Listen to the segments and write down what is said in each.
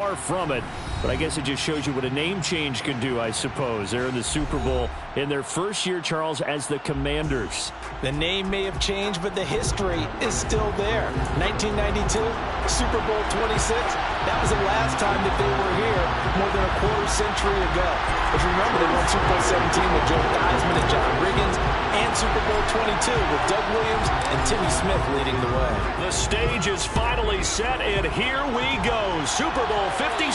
Far from it, but I guess it just shows you what a name change can do, I suppose. They're in the Super Bowl in their first year, Charles, as the Commanders. The name may have changed, but the history is still there. 1992, Super Bowl 26. That was the last time that they were here more than a quarter century ago. If you remember, they won Super Bowl 17 with Joe Theismann and John Riggins, and Super Bowl 22 with Doug Williams and Timmy Smith leading the way. The stage is finally set, and here we go. Super Bowl 57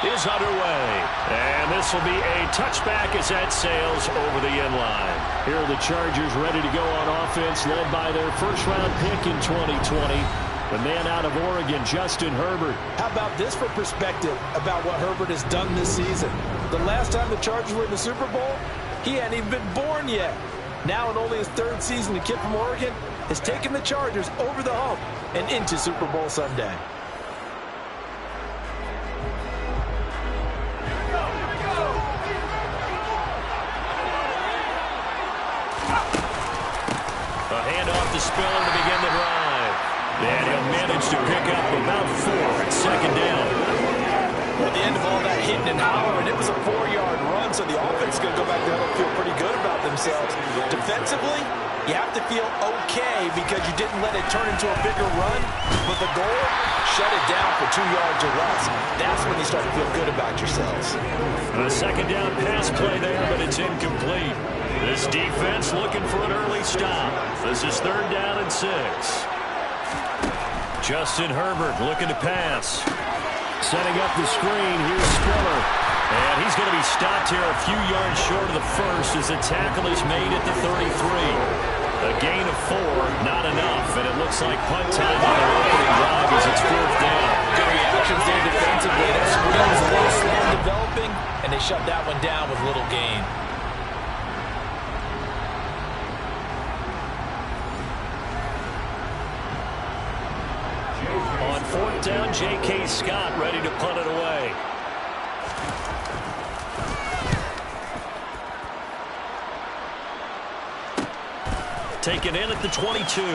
is underway. And this will be a touchback as that sails over the end line. Here are the Chargers ready to go on offense, led by their first-round pick in 2020. The man out of Oregon, Justin Herbert. How about this for perspective about what Herbert has done this season? The last time the Chargers were in the Super Bowl, he hadn't even been born yet. Now in only his third season, the kid from Oregon has taken the Chargers over the hump and into Super Bowl Sunday. A handoff to Spiller to begin the drive. And he'll manage to pick up about 4 at second down. At the end of all that hitting and hollering, it was a 4-yard run, so the offense is going to go back there and feel pretty good about themselves. Defensively, you have to feel okay because you didn't let it turn into a bigger run, but the goal, shut it down for 2 yards or less. That's when you start to feel good about yourselves. A second down pass play there, but it's incomplete. This defense looking for an early stop. This is 3rd down and 6. Justin Herbert looking to pass. Setting up the screen, here's Spiller. And he's going to be stopped here a few yards short of the first as the tackle is made at the 33. A gain of 4, not enough, and it looks like punt time on their opening drive as it's 4th down. Good reactions there defensively. That screen was a little slow developing, and they shut that one down with little gain. On 4th down, J.K. Scott ready to punt it away. Taken in at the 22. A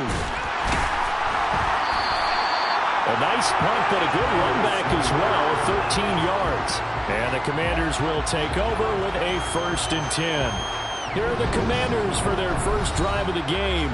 nice punt, but a good run back as well, 13 yards. And the Commanders will take over with a 1st and 10. Here are the Commanders for their first drive of the game.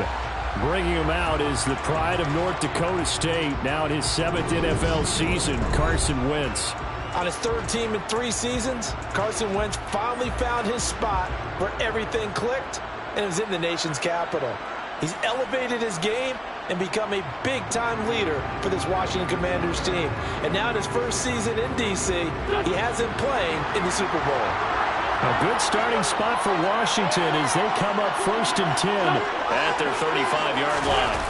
Bringing him out is the pride of North Dakota State, now in his 7th NFL season, Carson Wentz. On his 3rd team in 3 seasons, Carson Wentz finally found his spot where everything clicked, and it was in the nation's capital. He's elevated his game and become a big-time leader for this Washington Commanders team. And now in his first season in D.C., he has him playing in the Super Bowl. A good starting spot for Washington as they come up 1st and 10 at their 35-yard line.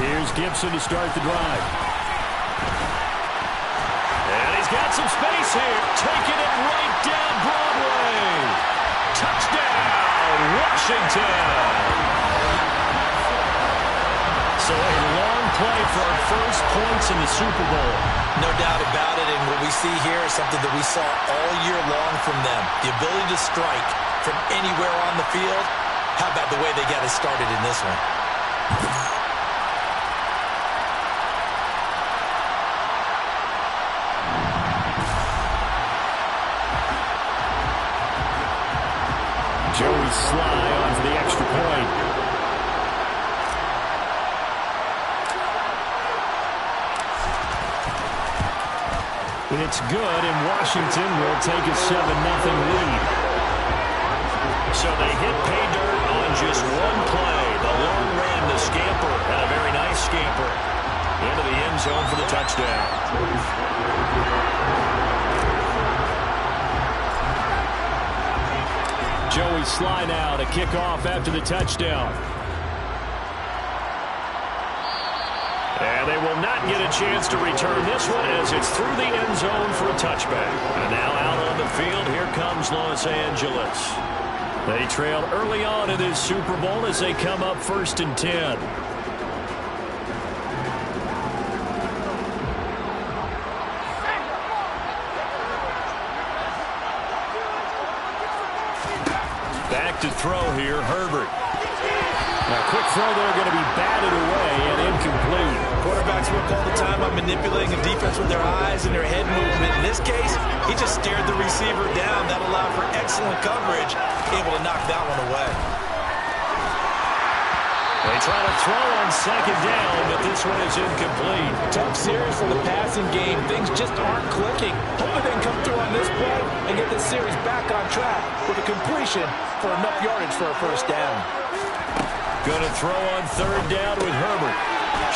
Here's Gibson to start the drive. And he's got some space here. Taking it right down Broadway. Touchdown, Washington. So a long play for our first points in the Super Bowl. No doubt about it, and what we see here is something that we saw all year long from them. The ability to strike from anywhere on the field. How about the way they got us started in this one? Joey Sly on for the extra point. It's good, and Washington will take a 7-0 lead. So they hit pay dirt on just one play. The long run, the scamper, and a very nice scamper into the end zone for the touchdown. Joey Sly now to kick off after the touchdown. And they will not get a chance to return this one as it's through the end zone for a touchback. And now out on the field, here comes Los Angeles. They trailed early on in this Super Bowl as they come up 1st and 10. Back to throw here, Herbert. Now, quick throw there going to be batted away and incomplete. quarterbacks work all the time on manipulating a defense with their eyes and their head movement. In this case, he just stared the receiver down. That allowed for excellent coverage, able to knock that one away. They try to throw on second down, but this one is incomplete. Tough series for the passing game. Things just aren't clicking. Hopefully they can come through on this play and get this series back on track with a completion for enough yardage for a first down. Going to throw on third down with Herbert.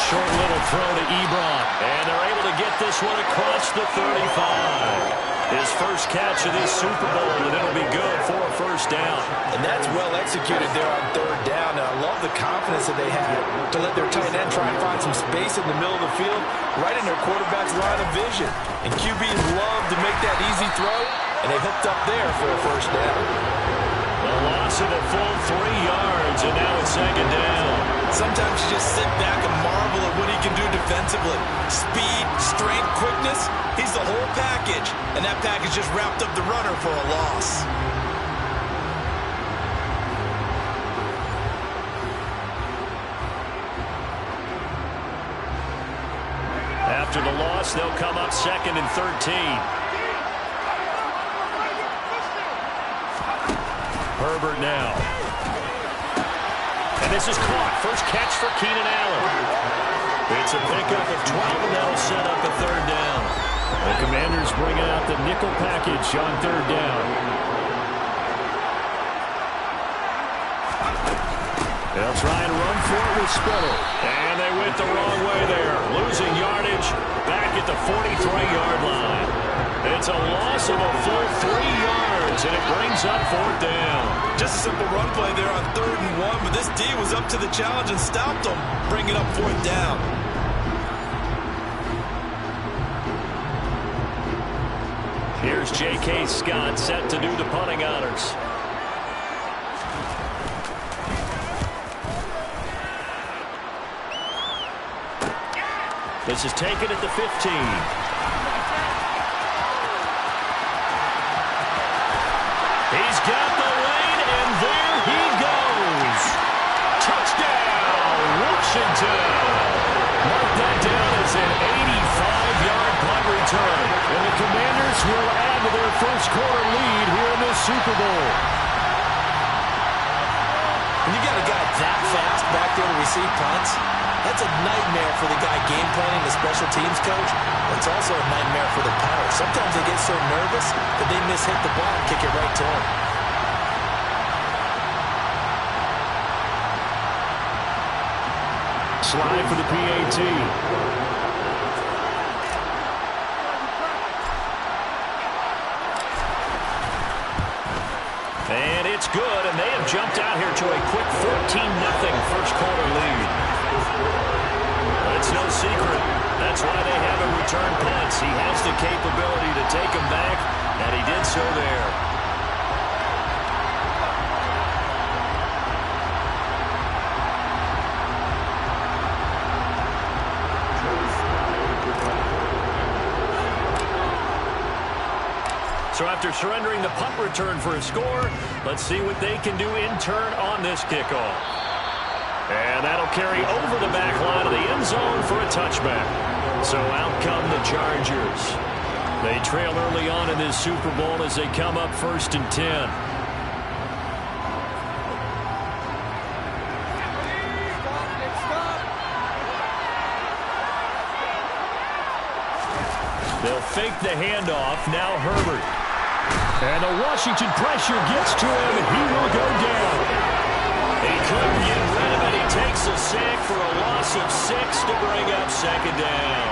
Short little throw to Ebron. And they're able to get this one across the 35. His first catch of this Super Bowl, and it'll be good for a first down. And that's well executed there on third down. And I love the confidence that they had to let their tight end try and find some space in the middle of the field, right in their quarterback's line of vision. And QBs love to make that easy throw, and they hooked up there for a first down. A loss of a full 3 yards, and now it's second down. Sometimes you just sit back and marvel at what he can do defensively. Speed, strength, quickness, he's the whole package. And that package just wrapped up the runner for a loss. After the loss, they'll come up second and 13. Herbert now. And this is caught. First catch for Keenan Allen. It's a pickup of 12, and that'll set up a third down. The Commanders bringing out the nickel package on third down. They'll try and run for it with Spiller. And they went the wrong way there. Losing yardage back at the 43-yard line. It's a loss of a full 3 yards, and it brings up fourth down. Just a simple run play there on 3rd and 1, but this D was up to the challenge and stopped them, bringing up fourth down. Here's J.K. Scott set to do the punting honors. This is taken at the 15. He's got the lane, and there he goes. Touchdown, Washington. Mark that down as an 85-yard punt return. And the Commanders will add to their first quarter lead here in this Super Bowl. When you got a guy that fast back there to receive punts, that's a nightmare for the guy game planning, the special teams coach. It's also a nightmare for the punter. Sometimes they get so nervous that they miss-hit the ball and kick it right to him. Slide for the PAT. And it's good, and they have jumped out here to a quick 14-0 first quarter lead. It's no secret. That's why they haven't returned punts. He has the capability to take them back, and he did so there. So after surrendering the punt return for a score, let's see what they can do in turn on this kickoff. And that'll carry over the back line of the end zone for a touchback. So out come the Chargers. They trail early on in this Super Bowl as they come up 1st and 10. They'll fake the handoff. Now Herbert. And the Washington pressure gets to him, and he will go down. He couldn't get rid of it. He takes a sack for a loss of 6 to bring up second down.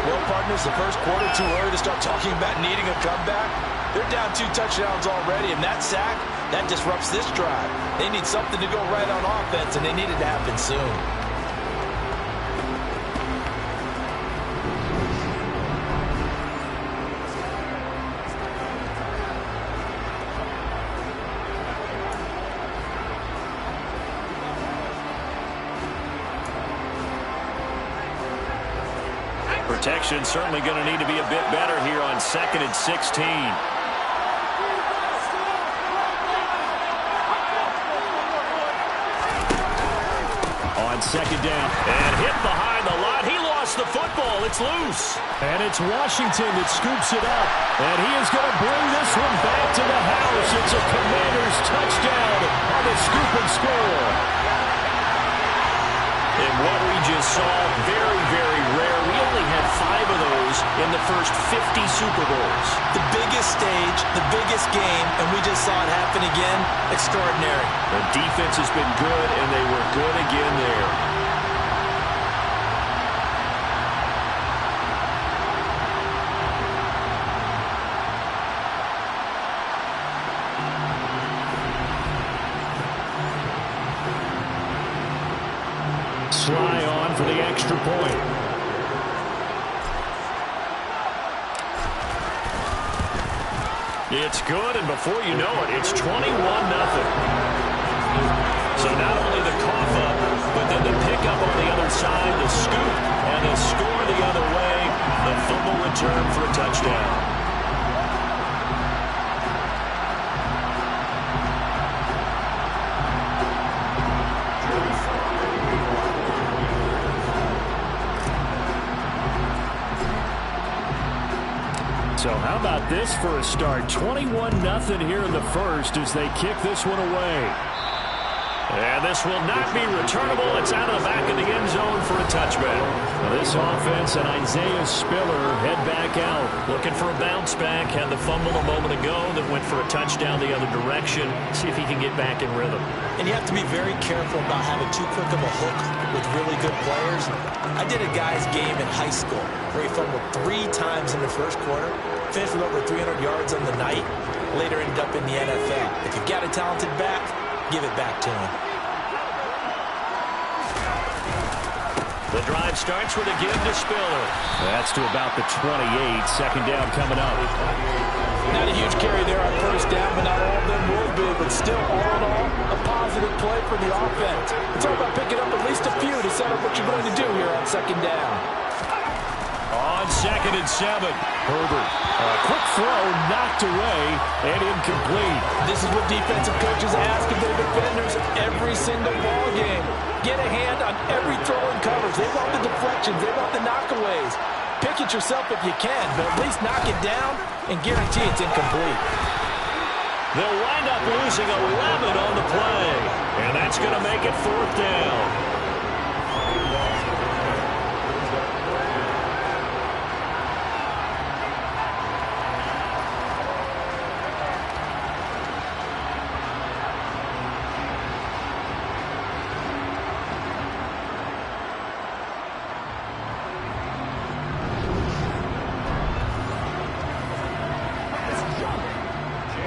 Well, partners, the first quarter too early to start talking about needing a comeback. They're down 2 touchdowns already, and that sack, that disrupts this drive. They need something to go right on offense, and they need it to happen soon. Protection certainly going to need to be a bit better here on 2nd and 16. On on second down. And hit behind the line. He lost the football. It's loose. And it's Washington that scoops it up. And he is going to bring this one back to the house. It's a Commanders touchdown on the scoop and score. And what we just saw, very, very rare. We only had 5 of those in the first 50 Super Bowls. The biggest stage, the biggest game, and we just saw it happen again. Extraordinary. The defense has been good, and they were good again there. Sly on for the extra point. It's good, and before you know it, it's 21-0. So not only the cough up, but then the pickup on the other side, the scoop, and the score the other way, the fumble return for a touchdown. So how about this for a start? 21-0 here in the first as they kick this one away. And this will not be returnable. It's out of the back of the end zone for a touchback. Now this offense and Isaiah Spiller head back out. Looking for a bounce back. Had the fumble a moment ago that went for a touchdown the other direction. See if he can get back in rhythm. And you have to be very careful about having too quick of a hook with really good players. I did a guy's game in high school where he fumbled 3 times in the first quarter. Finished with over 300 yards on the night. Later ended up in the NFL. If you've got a talented back, give it back to him. The drive starts with a give to Spiller. That's to about the 28. Second down coming up. Not a huge carry there on first down, but not all of them will be. But still, all in all, a positive play for the offense. It's all about picking up at least a few to set up what you're going to do here on second down. On 2nd and 7, Herbert. A quick throw knocked away and incomplete. This is what defensive coaches ask of their defenders every single ball game. Get a hand on every throw and coverage. They want the deflections. They want the knockaways. Pick it yourself if you can, but at least knock it down and guarantee it's incomplete. They'll wind up losing 11 on the play, and that's going to make it 4th down.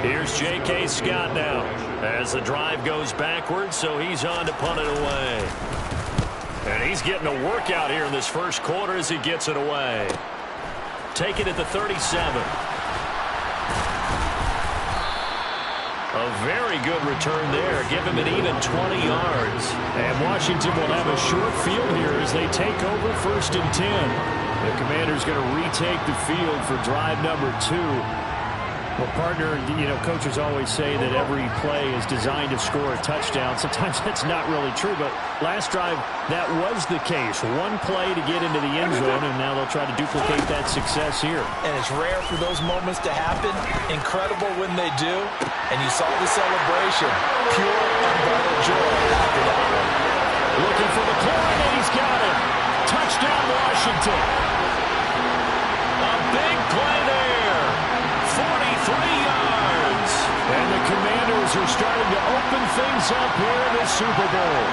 Here's J.K. Scott now as the drive goes backwards, so he's on to punt it away. And he's getting a workout here in this first quarter as he gets it away. Take it at the 37. A very good return there. Give him an even 20 yards. And Washington will have a short field here as they take over 1st and 10. The Commanders going to retake the field for drive number 2. Well, partner, you know, coaches always say that every play is designed to score a touchdown. Sometimes that's not really true, but last drive, that was the case. One play to get into the end zone, and now they'll try to duplicate that success here. And it's rare for those moments to happen. Incredible when they do. And you saw the celebration. Pure, unbridled joy after that one. Looking for the Klein, and he's got it. Touchdown, Washington. A big play there. 43 yards. And the Commanders are starting to open things up here in the Super Bowl.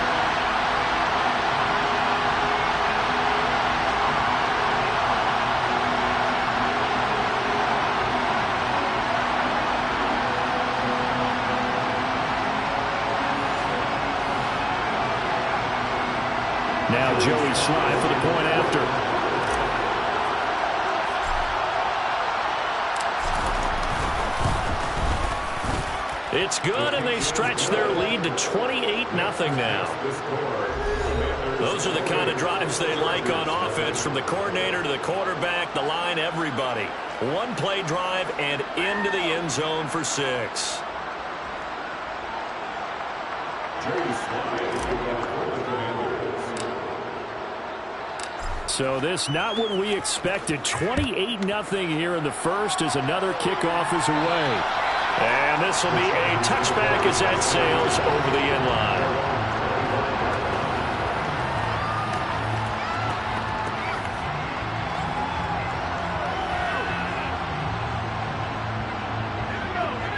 Now Joey Sly for the point after. It's good, and they stretch their lead to 28-0 now. Those are the kind of drives they like on offense, from the coordinator to the quarterback, the line, everybody. One-play drive and into the end zone for 6. So this not what we expected. 28-0 here in the first as another kickoff is away. And this will be a touchback as that sails over the end line.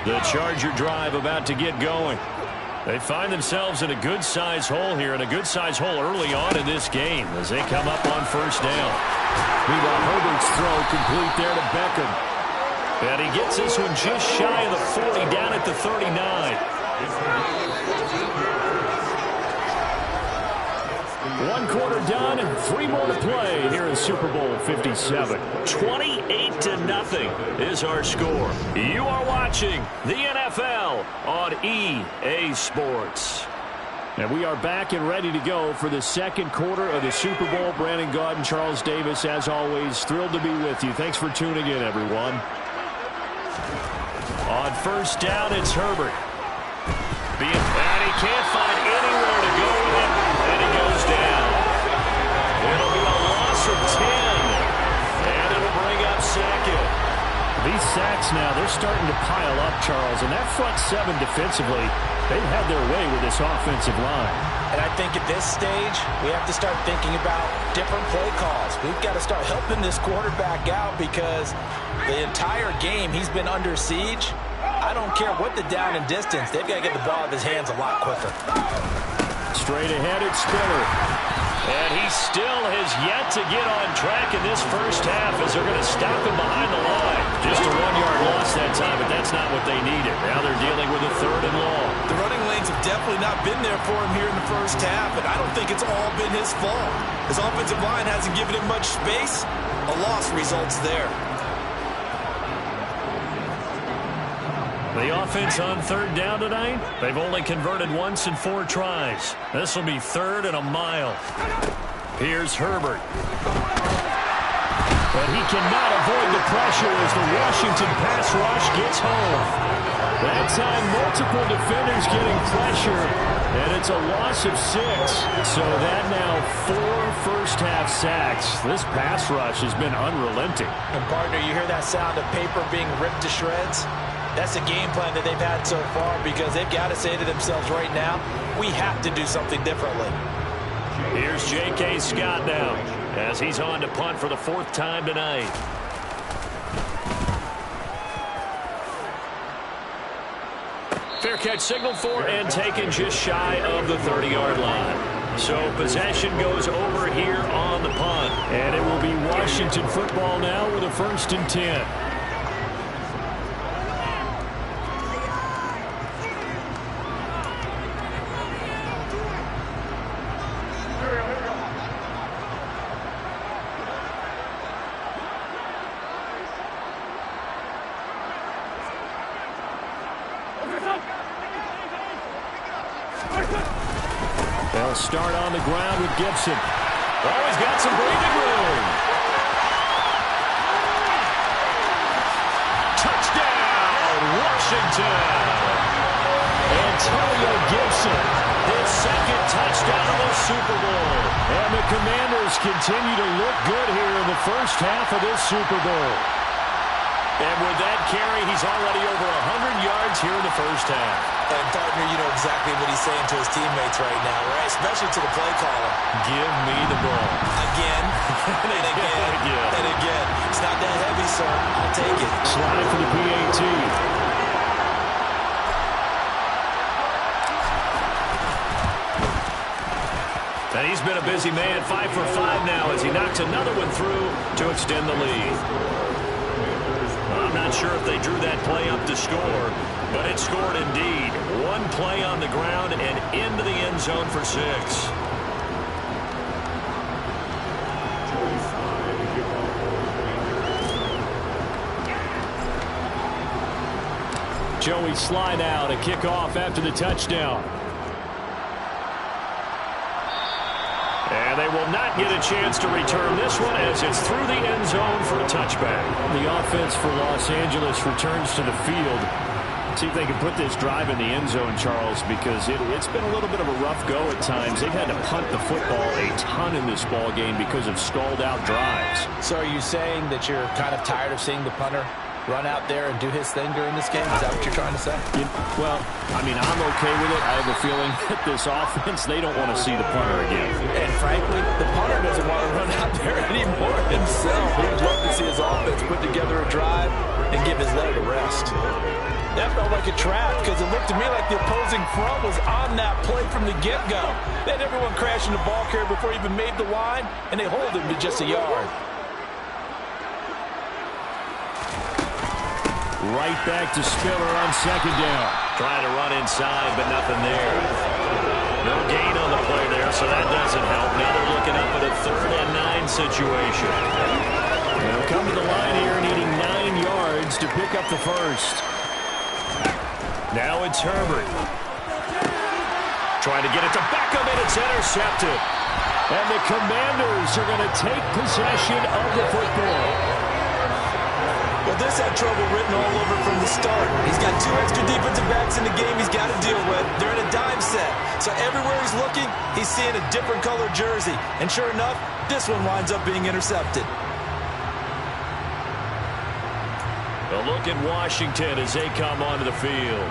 The Charger drive about to get going. They find themselves in a good-sized hole here, and a good-sized hole early on in this game as they come up on first down. Meanwhile, Herbert's throw complete there to Beckham. And he gets this one just shy of the 40, down at the 39. One quarter done, 3 more to play here in Super Bowl 57. 28-0 is our score. You are watching the NFL on EA Sports. And we are back and ready to go for the second quarter of the Super Bowl. Brandon Gaudin and Charles Davis, as always, thrilled to be with you. Thanks for tuning in, everyone. On first down, it's Herbert. And he can't find anywhere to go with it, and he goes down. It'll be a loss of 10, and it'll bring up second. These sacks now, they're starting to pile up, Charles, and that front seven defensively, they've had their way with this offensive line. And I think at this stage, we have to start thinking about different play calls. We've got to start helping this quarterback out because the entire game he's been under siege. I don't care what the down and distance. They've got to get the ball out of his hands a lot quicker. Straight ahead, it's Spiller. And he still has yet to get on track in this first half as they're going to stop him behind the line. Just a 1-yard loss that time, but that's not what they needed. Now they're dealing with a 3rd and long. The running lanes have definitely not been there for him here in the first half, and I don't think it's all been his fault. His offensive line hasn't given him much space. A loss results there. The offense on 3rd down tonight, they've only converted once in 4 tries. This will be 3rd and a mile. Here's Herbert. But he cannot avoid the pressure as the Washington pass rush gets home. That time, multiple defenders getting pressure, and it's a loss of 6. So that now 4 first-half sacks. This pass rush has been unrelenting. And, partner, you hear that sound of paper being ripped to shreds? That's the game plan that they've had so far because they've got to say to themselves right now, we have to do something differently. Here's J.K. Scott now as he's on to punt for the 4th time tonight. Fair catch signaled for and taken just shy of the 30-yard line. So possession goes over here on the punt. And it will be Washington football now with a 1st and 10. They'll start on the ground with Gibson. Oh, he's got some breathing room. Touchdown, Washington. Antonio Gibson, his 2nd touchdown of the Super Bowl. And the Commanders continue to look good here in the first half of this Super Bowl. And with that carry, he's already over 100 yards here in the first half. And, partner, you know exactly what he's saying to his teammates right now, right? Especially to the play caller. Give me the ball. Again, and again, and again. It's not that heavy, sir. I'll take it. Slide for the PAT. And he's been a busy man, 5 for 5 now as he knocks another one through to extend the lead. I'm not sure if they drew that play up to score, but it scored indeed. One play on the ground and into the end zone for 6. Joey slide out, a kickoff after the touchdown. And they will not get a chance to return this one as it's through the end zone for a touchback. The offense for Los Angeles returns to the field. See if they can put this drive in the end zone, Charles, because it's been a little bit of a rough go at times. They've had to punt the football a ton in this ball game because of stalled-out drives. So are you saying that you're kind of tired of seeing the punter run out there and do his thing during this game? Is that what you're trying to say? Well, I mean, I'm okay with it. I have a feeling that this offense, they don't want to see the punter again. And frankly, the punter doesn't want to run out there anymore himself. He'd love to see his offense put together a drive and give his leg a rest. That felt like a trap because it looked to me like the opposing front was on that play from the get-go. They had everyone crashing the ball carrier before he even made the line, and they hold him to just a yard. Right back to Spiller on second down. Trying to run inside, but nothing there. No gain on the play there, so that doesn't help. Now they're looking up at a 3rd and 9 situation. They'll come to the line here needing 9 yards to pick up the first. Now it's Herbert. Trying to get it to Beckham, and it's intercepted. And the Commanders are going to take possession of the football. Well, this had trouble written all over from the start. He's got 2 extra defensive backs in the game he's got to deal with. They're in a dime set. So everywhere he's looking, he's seeing a different color jersey. And sure enough, this one winds up being intercepted. A look at Washington as they come onto the field.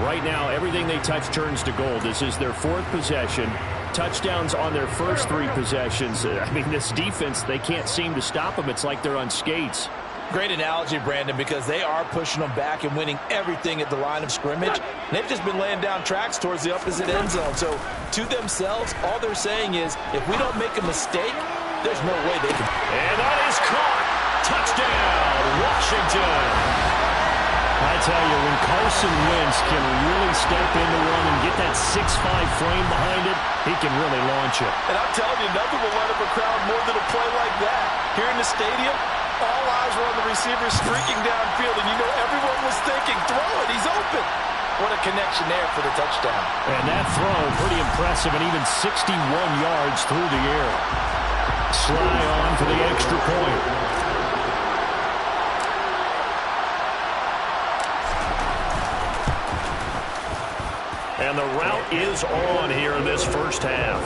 Right now, everything they touch turns to gold. This is their 4th possession. Touchdowns on their first 3 possessions. I mean, this defense, they can't seem to stop them. It's like they're on skates. Great analogy, Brandon, because they are pushing them back and winning everything at the line of scrimmage. They've just been laying down tracks towards the opposite end zone. So to themselves, all they're saying is, if we don't make a mistake, there's no way they can. And that is caught. Touchdown, Washington. I tell you, when Carson Wentz can really step into one and get that 6'5" frame behind it, he can really launch it. And I'm telling you, nothing will light up a crowd more than a play like that. Here in the stadium, all eyes were on the receiver streaking downfield, and you know everyone was thinking, throw it, he's open. What a connection there for the touchdown. And that throw, pretty impressive, and even 61 yards through the air. Sly on for the extra point. And the route is on here in this first half.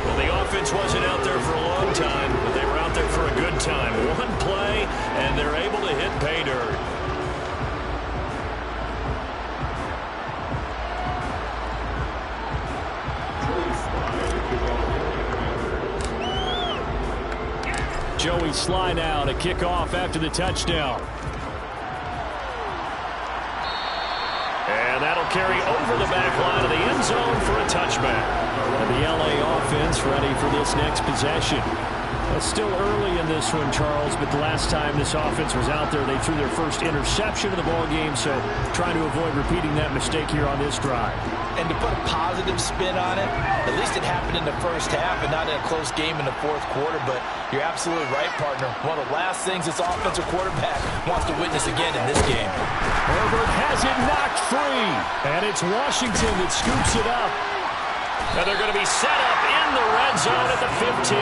Well, the offense wasn't out there for a long time, but they were out there for a good time. One play, and they're able to hit pay dirt. Joey Sly now to kick off after the touchdown. And that'll carry over the back line of the end zone for a touchback. And the LA offense ready for this next possession. It's still early in this one, Charles, but the last time this offense was out there, they threw their first interception of the ball game, so trying to avoid repeating that mistake here on this drive. And to put a positive spin on it, at least it happened in the first half and not in a close game in the 4th quarter, but you're absolutely right, partner. One of the last things this offensive quarterback wants to witness again in this game. Herbert has it knocked free, and it's Washington that scoops it up. And they're going to be set up in the red zone at the 15.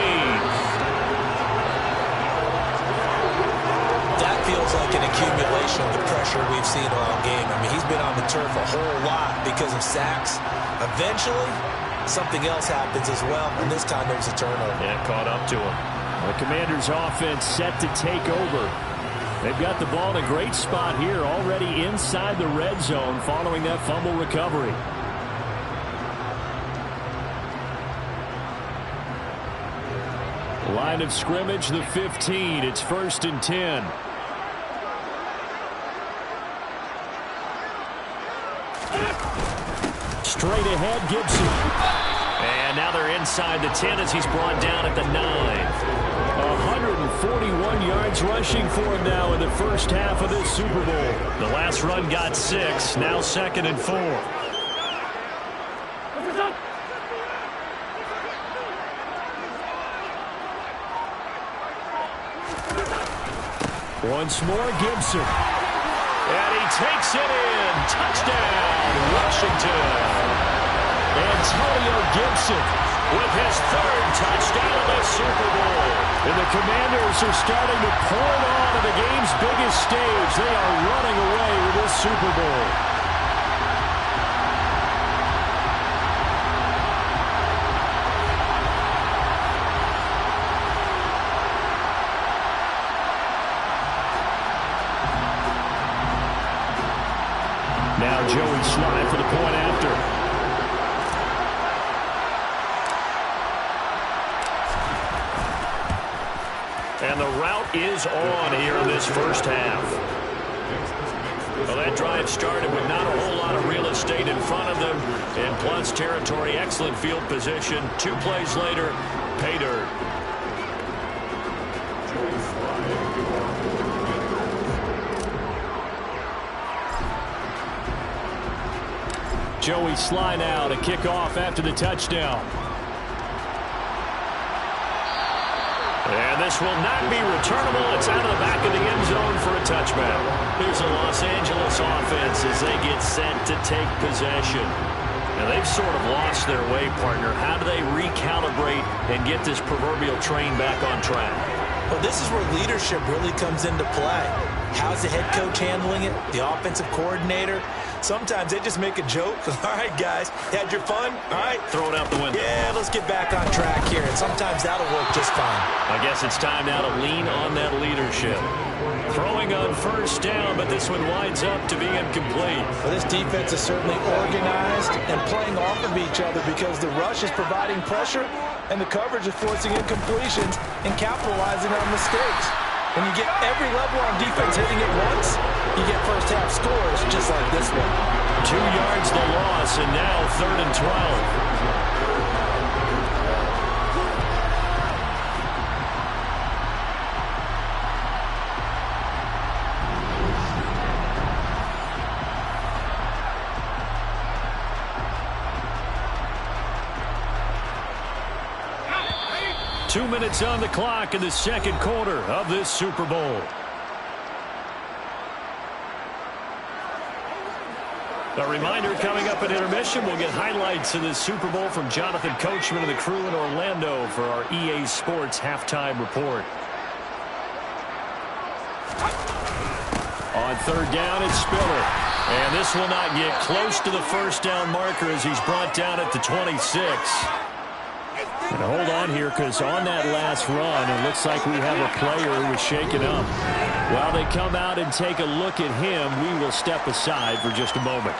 That feels like an accumulation of the pressure we've seen all game. I mean, he's been on the turf a whole lot because of sacks. Eventually, something else happens as well, and this time there was a turnover. Yeah, caught up to him. The Commanders' offense set to take over. They've got the ball in a great spot here, already inside the red zone following that fumble recovery. Line of scrimmage, the 15. It's 1st and 10. Straight ahead, Gibson. And now they're inside the 10 as he's brought down at the 9. 141 yards rushing for him now in the first half of this Super Bowl. The last run got 6, now 2nd and 4. Once more, Gibson. And he takes it in. Touchdown, Washington. Antonio Gibson with his 3rd touchdown of the Super Bowl. And the Commanders are starting to pour it on to the game's biggest stage. They are running away with Super Bowl. Now Joey Slye for the point after. And the route is on here in this first half. Well, that drive started with not a whole lot of real estate in front of them. And plus territory, excellent field position. 2 plays later, pay dirt. Joey Slye now to kick off after the touchdown. And this will not be returnable. It's out of the back of the end zone for a touchback. Here's a Los Angeles offense as they get set to take possession. Now, they've sort of lost their way, partner. How do they recalibrate and get this proverbial train back on track? Well, this is where leadership really comes into play. How's the head coach handling it? The offensive coordinator? Sometimes they just make a joke. All right, guys, had your fun? All right. Throw it out the window. Yeah, let's get back on track here. And sometimes that'll work just fine. I guess it's time now to lean on that leadership. Throwing on first down, but this one winds up to be incomplete. Well, this defense is certainly organized and playing off of each other because the rush is providing pressure and the coverage is forcing incompletions and capitalizing on mistakes. When you get every level on defense hitting it once, you get first-half scores just like this one. 2 yards the loss, and now 3rd and 12. 2 minutes on the clock in the second quarter of this Super Bowl. A reminder, coming up at intermission, we'll get highlights of this Super Bowl from Jonathan Coachman and the crew in Orlando for our EA Sports halftime report. On 3rd down, it's Spiller. And this will not get close to the first down marker as he's brought down at the 26. And hold on here, because on that last run, it looks like we have a player who was shaken up. While they come out and take a look at him, we will step aside for just a moment.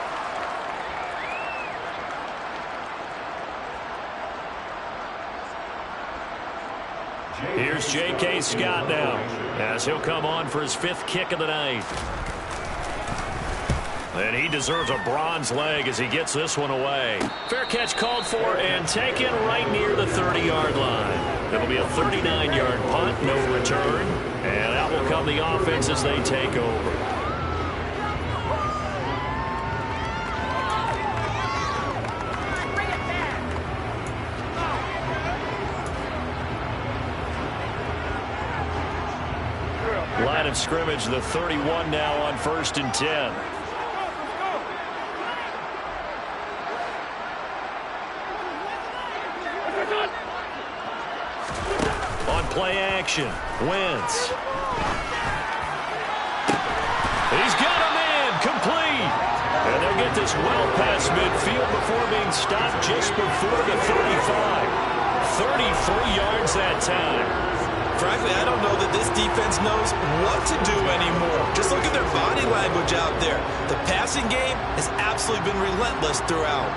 Here's J.K. Scott now, as he'll come on for his 5th kick of the night. And he deserves a bronze leg as he gets this one away. Fair catch called for and taken right near the 30-yard line. It'll be a 39-yard punt, no return. And out will come the offense as they take over. Line of scrimmage, the 31 now on 1st and 10. Play action. Wentz. He's got a man. Complete. And they'll get this well past midfield before being stopped just before the 35. 33 yards that time. Frankly, I don't know that this defense knows what to do anymore. Just look at their body language out there. The passing game has absolutely been relentless throughout.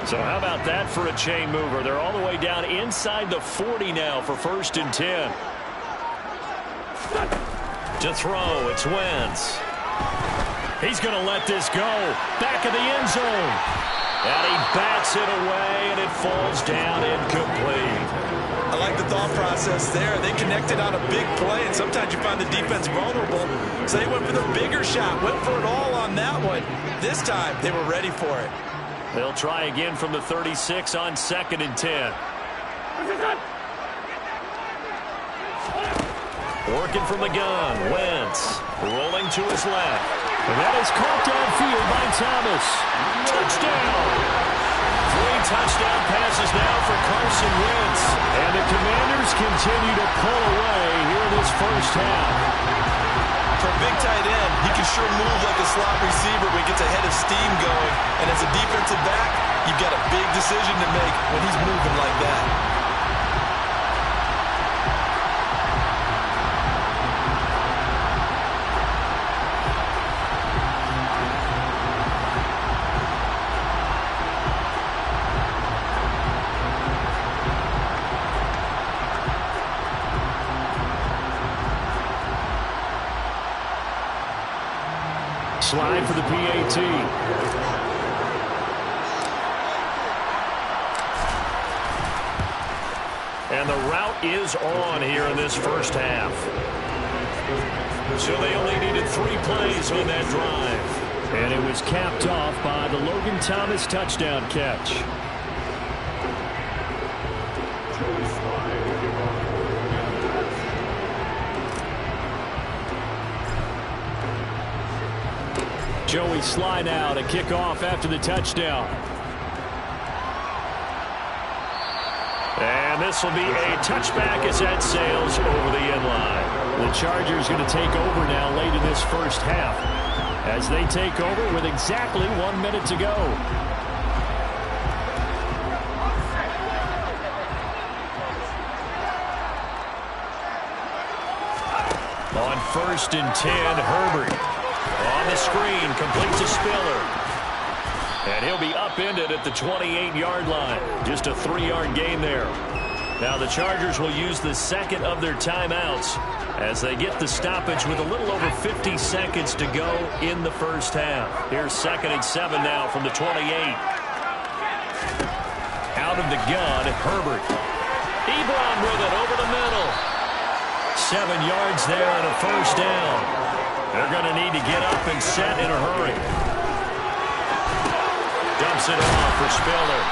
So how about that for a chain mover? They're all the way down inside the 40 now for 1st and 10. To throw, it's Wentz. He's going to let this go. Back of the end zone. And he bats it away, and it falls down incomplete. I like the thought process there. They connected on a big play, and sometimes you find the defense vulnerable. So they went for the bigger shot, went for it all on that one. This time, they were ready for it. They'll try again from the 36 on 2nd and 10. Working from the gun. Wentz rolling to his left. And that is caught downfield by Thomas. Touchdown! 3 touchdown passes now for Carson Wentz. And the Commanders continue to pull away here in this first half. For a big tight end, he can sure move like a slot receiver when he gets a head of steam going. And as a defensive back, you've got a big decision to make when he's moving like that. Slide for the PAT. And the route is on here in this first half. So they only needed 3 plays on that drive. And it was capped off by the Logan Thomas touchdown catch. Joey slide out, a kickoff after the touchdown. And this will be a touchback as that sails over the end line. The Chargers going to take over now late in this first half as they take over with exactly 1 minute to go. On 1st and 10, Herbert. On the screen, completes a spiller. And he'll be upended at the 28-yard line. Just a 3-yard gain there. Now the Chargers will use the second of their timeouts as they get the stoppage with a little over 50 seconds to go in the first half. Here's 2nd and 7 now from the 28. Out of the gun, Herbert. Ebron with it over the middle. 7 yards there and a first down. They're going to need to get up and set in a hurry. Dumps it off for Spiller.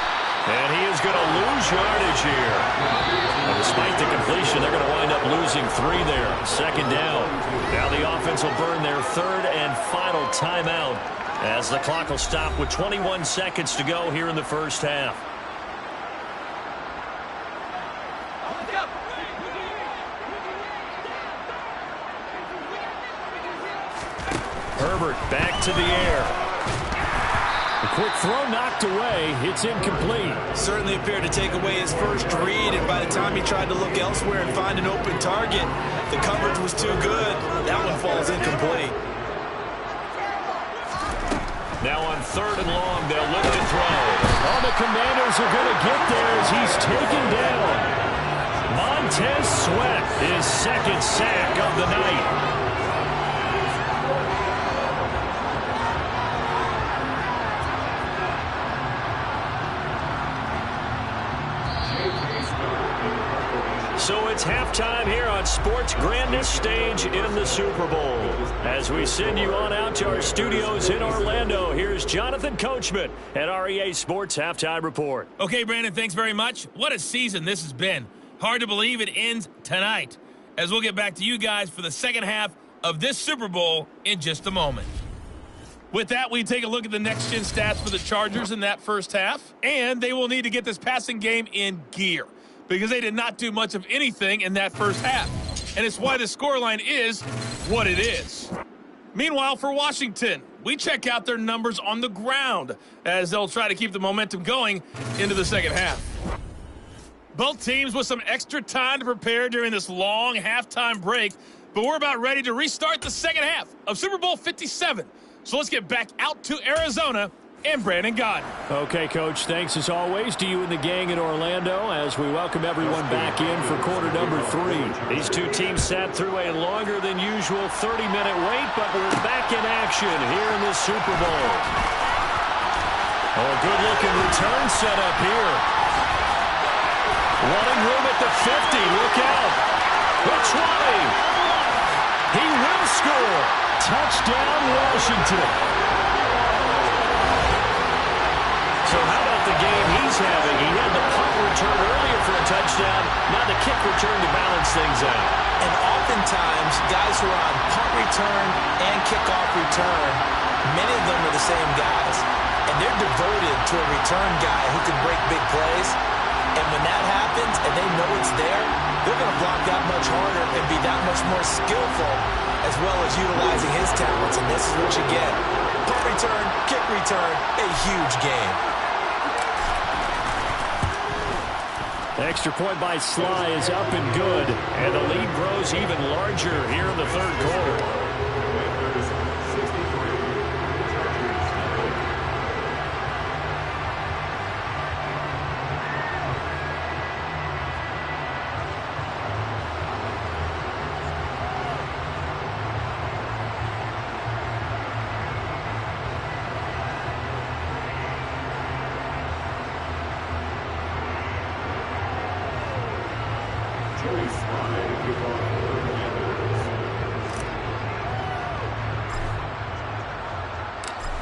And he is going to lose yardage here. And despite the completion, they're going to wind up losing 3 there. 2nd down. Now the offense will burn their 3rd and final timeout as the clock will stop with 21 seconds to go here in the first half. Herbert back to the air. A quick throw knocked away. It's incomplete. Certainly appeared to take away his first read, and by the time he tried to look elsewhere and find an open target, the coverage was too good. That one falls incomplete. Now on 3rd and long, they'll look to throw. Oh, the Commanders are going to get there as he's taken down. Montez Sweat, his 2nd sack of the night. So it's halftime here on sports' grandest stage in the Super Bowl. As we send you on out to our studios in Orlando, here's Jonathan Coachman at REA Sports Halftime Report. Okay, Brandon, thanks very much. What a season this has been. Hard to believe it ends tonight, as we'll get back to you guys for the second half of this Super Bowl in just a moment. With that, we take a look at the next-gen stats for the Chargers in that first half, and they will need to get this passing game in gear, because they did not do much of anything in that first half. And it's why the scoreline is what it is. Meanwhile, for Washington, we check out their numbers on the ground as they'll try to keep the momentum going into the second half. Both teams with some extra time to prepare during this long halftime break, but we're about ready to restart the second half of Super Bowl 57. So let's get back out to Arizona and Brandon Gaudin. Okay, Coach, thanks as always to you and the gang in Orlando as we welcome everyone back in for quarter number 3. These two teams sat through a longer than usual 30-minute wait, but we're back in action here in the Super Bowl. Oh, a good-looking return set up here. Wanting room at the 50. Look out. The 20. He will score. Touchdown, Washington. So how about the game he's having? He had the punt return earlier for a touchdown. Now the kick return to balance things out. An oftentimes, guys who are on punt return and kickoff return, many of them are the same guys. And they're devoted to a return guy who can break big plays. And when that happens and they know it's there, they're going to block that much harder and be that much more skillful, as well as utilizing his talents. And this is what you get. Punt return, kick return, a huge game. The extra point by Sly is up and good, and the lead grows even larger here in the third quarter.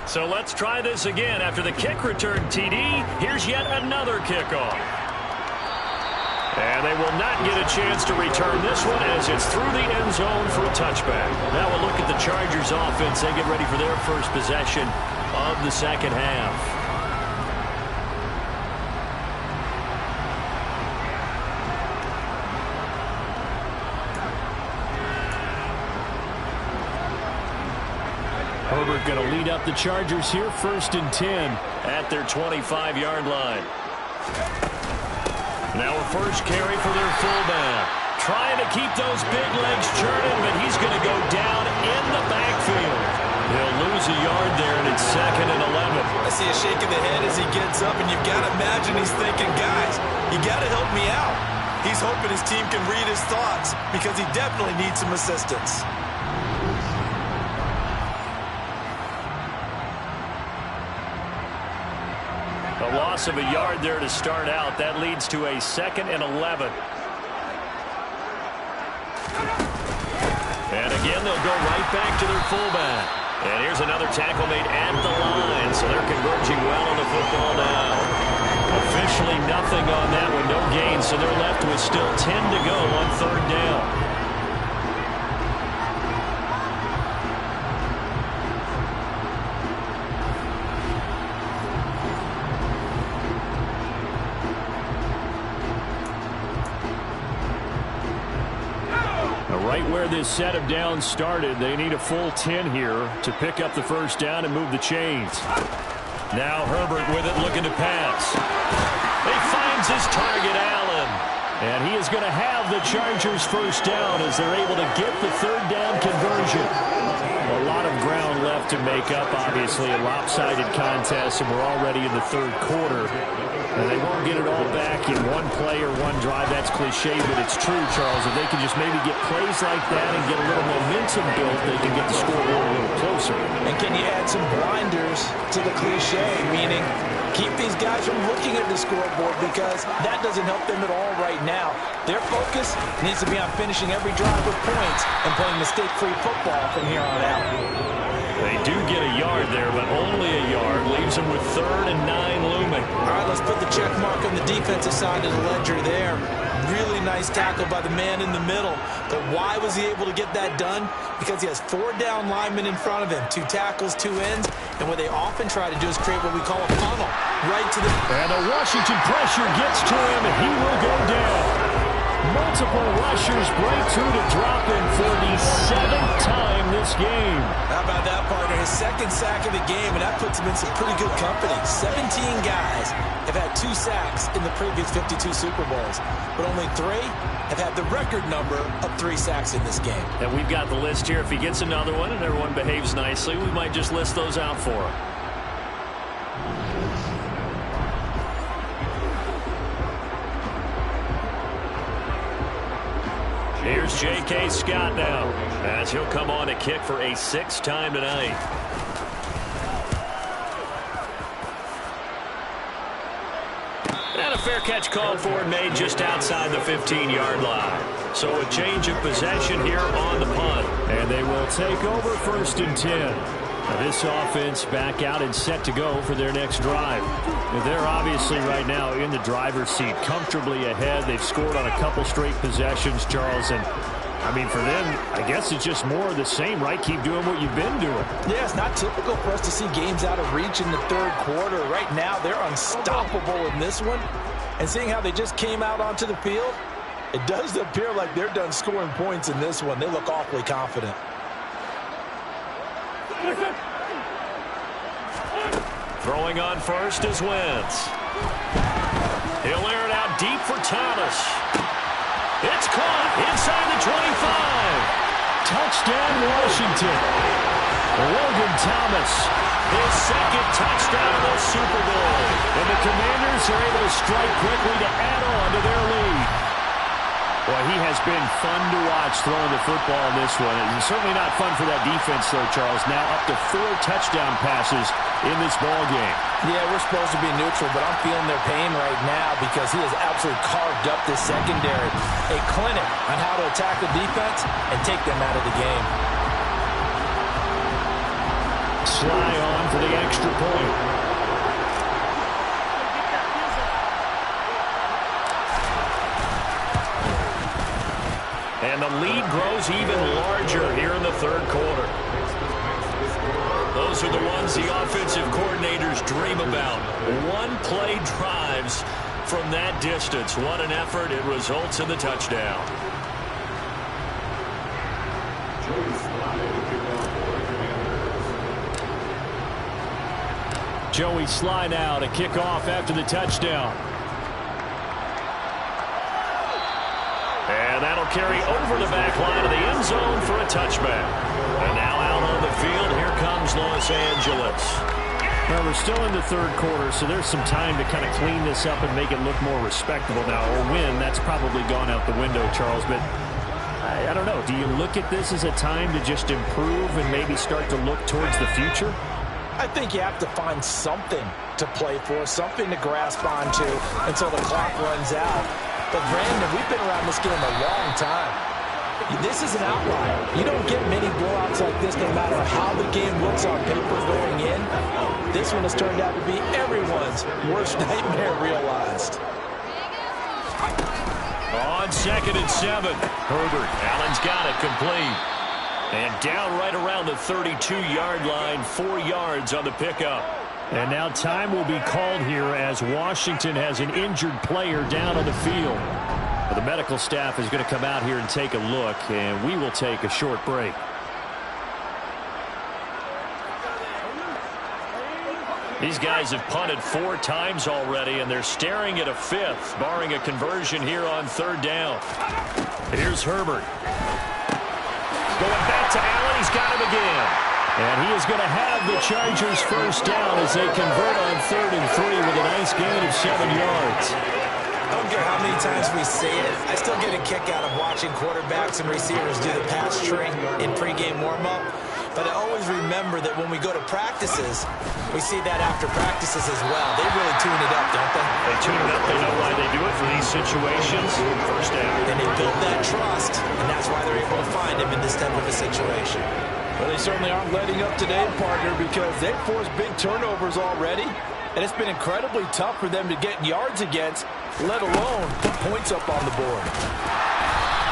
So let's try this again. After the kick return TD, here's yet another kickoff. And they will not get a chance to return this one as it's through the end zone for a touchback. Now we'll look at the Chargers offense. They get ready for their first possession of the second half. Herbert going to lead up the Chargers here, 1st and 10 at their 25-yard line. Now a first carry for their fullback. Trying to keep those big legs churning, but he's going to go down in the backfield. He'll lose a yard there, and it's 2nd and 11. I see a shake of the head as he gets up, and you've got to imagine he's thinking, guys, you got to help me out. He's hoping his team can read his thoughts because he definitely needs some assistance. A loss of a yard there to start out. That leads to a 2nd and 11. And again, they'll go right back to their fullback. And here's another tackle made at the line. So they're converging well on the football now. Officially nothing on that one. No gain. So they're left with still 10 to go on 3rd down. Right where this set of downs started, they need a full 10 here to pick up the first down and move the chains. Now Herbert with it, looking to pass. He finds his target, Allen. And he is going to have the Chargers first down as they're able to get the 3rd down conversion. A lot of ground left to make up, obviously. A lopsided contest, and we're already in the 3rd quarter. And they won't get it all back in one play or one drive. That's cliche, but it's true, Charles. If they can just maybe get plays like that and get a little momentum built, they can get the scoreboard a little closer. And can you add some blinders to the cliche, meaning keep these guys from looking at the scoreboard because that doesn't help them at all right now. Their focus needs to be on finishing every drive with points and playing mistake-free football from here on out. They do get a yard there, but only a yard. Leaves them with 3rd and 9 looming. All right, let's put the check mark on the defensive side of the ledger there. Really nice tackle by the man in the middle. But why was he able to get that done? Because he has 4 down linemen in front of him, 2 tackles, 2 ends. And what they often try to do is create what we call a funnel right to the... And a Washington pressure gets to him, and he will go down. Multiple rushers break through to drop him for the 7th time this game. How about that, partner? His 2nd sack of the game, and that puts him in some pretty good company. 17 guys have had 2 sacks in the previous 52 Super Bowls, but only 3 have had the record number of 3 sacks in this game. And we've got the list here. If he gets another one and everyone behaves nicely, we might just list those out for him. Here's J.K. Scott now, as he'll come on to kick for a 6th time tonight. And a fair catch called for and made just outside the 15-yard line. So a change of possession here on the punt. And they will take over 1st and 10. Now this offense back out and set to go for their next drive. They're obviously right now in the driver's seat, comfortably ahead. They've scored on a couple straight possessions, Charles, and I mean, for them, I guess it's just more of the same, right? Keep doing what you've been doing. Yeah, it's not typical for us to see games out of reach in the third quarter. Right now, they're unstoppable in this one. And seeing how they just came out onto the field, it does appear like they're done scoring points in this one. They look awfully confident. Throwing on first is Wentz. He'll air it out deep for Thomas. It's caught inside the 25. Touchdown, Washington. Logan Thomas, His second touchdown of the Super Bowl. and the Commanders are able to strike quickly to add on to their lead. Well, he has been fun to watch throwing the football in this one. It's certainly not fun for that defense, though, Charles. Now up to 4 touchdown passes in this ball game. Yeah, we're supposed to be neutral, but I'm feeling their pain right now because he has absolutely carved up this secondary. A clinic on how to attack the defense and take them out of the game. Sly on for the extra point. And the lead grows even larger here in the third quarter. Those are the ones the offensive coordinators dream about. One-play drives from that distance. What an effort. It results in the touchdown. Joey Sly now to kick off after the touchdown. And that'll carry over the back line of the end zone for a touchback. And now out on the field, here comes Los Angeles. Well, we're still in the third quarter, so there's some time to kind of clean this up and make it look more respectable now. Or win, that's probably gone out the window, Charles. But I don't know. Do you look at this as a time to just improve and maybe start to look towards the future? I think you have to find something to play for, something to grasp onto until the clock runs out. But, Brandon, we've been around this game a long time. This is an outlier. You don't get many blowouts like this no matter how the game looks on paper going in. This one has turned out to be everyone's worst nightmare realized. On 2nd and 7, Herbert. Allen's got it complete. And down right around the 32-yard line, 4 yards on the pickup. And now time will be called here as Washington has an injured player down on the field. Well, the medical staff is going to come out here and take a look, and we will take a short break. These guys have punted 4 times already, and they're staring at a 5th, barring a conversion here on 3rd down. Here's Herbert. Going back to Allen. He's got him again. And he is going to have the Chargers first down as they convert on 3rd and 3 with a nice gain of 7 yards. I don't care how many times we say it, I still get a kick out of watching quarterbacks and receivers do the pass string in pregame warm-up. But I always remember that when we go to practices, we see that after practices as well. They really tune it up, don't they? They tune it up. They know why they do it for these situations. First down. And they build that trust, and that's why they're able to find him in this type of a situation. Well, they certainly aren't letting up today, partner, because they've forced big turnovers already, and it's been incredibly tough for them to get yards against, let alone put points up on the board.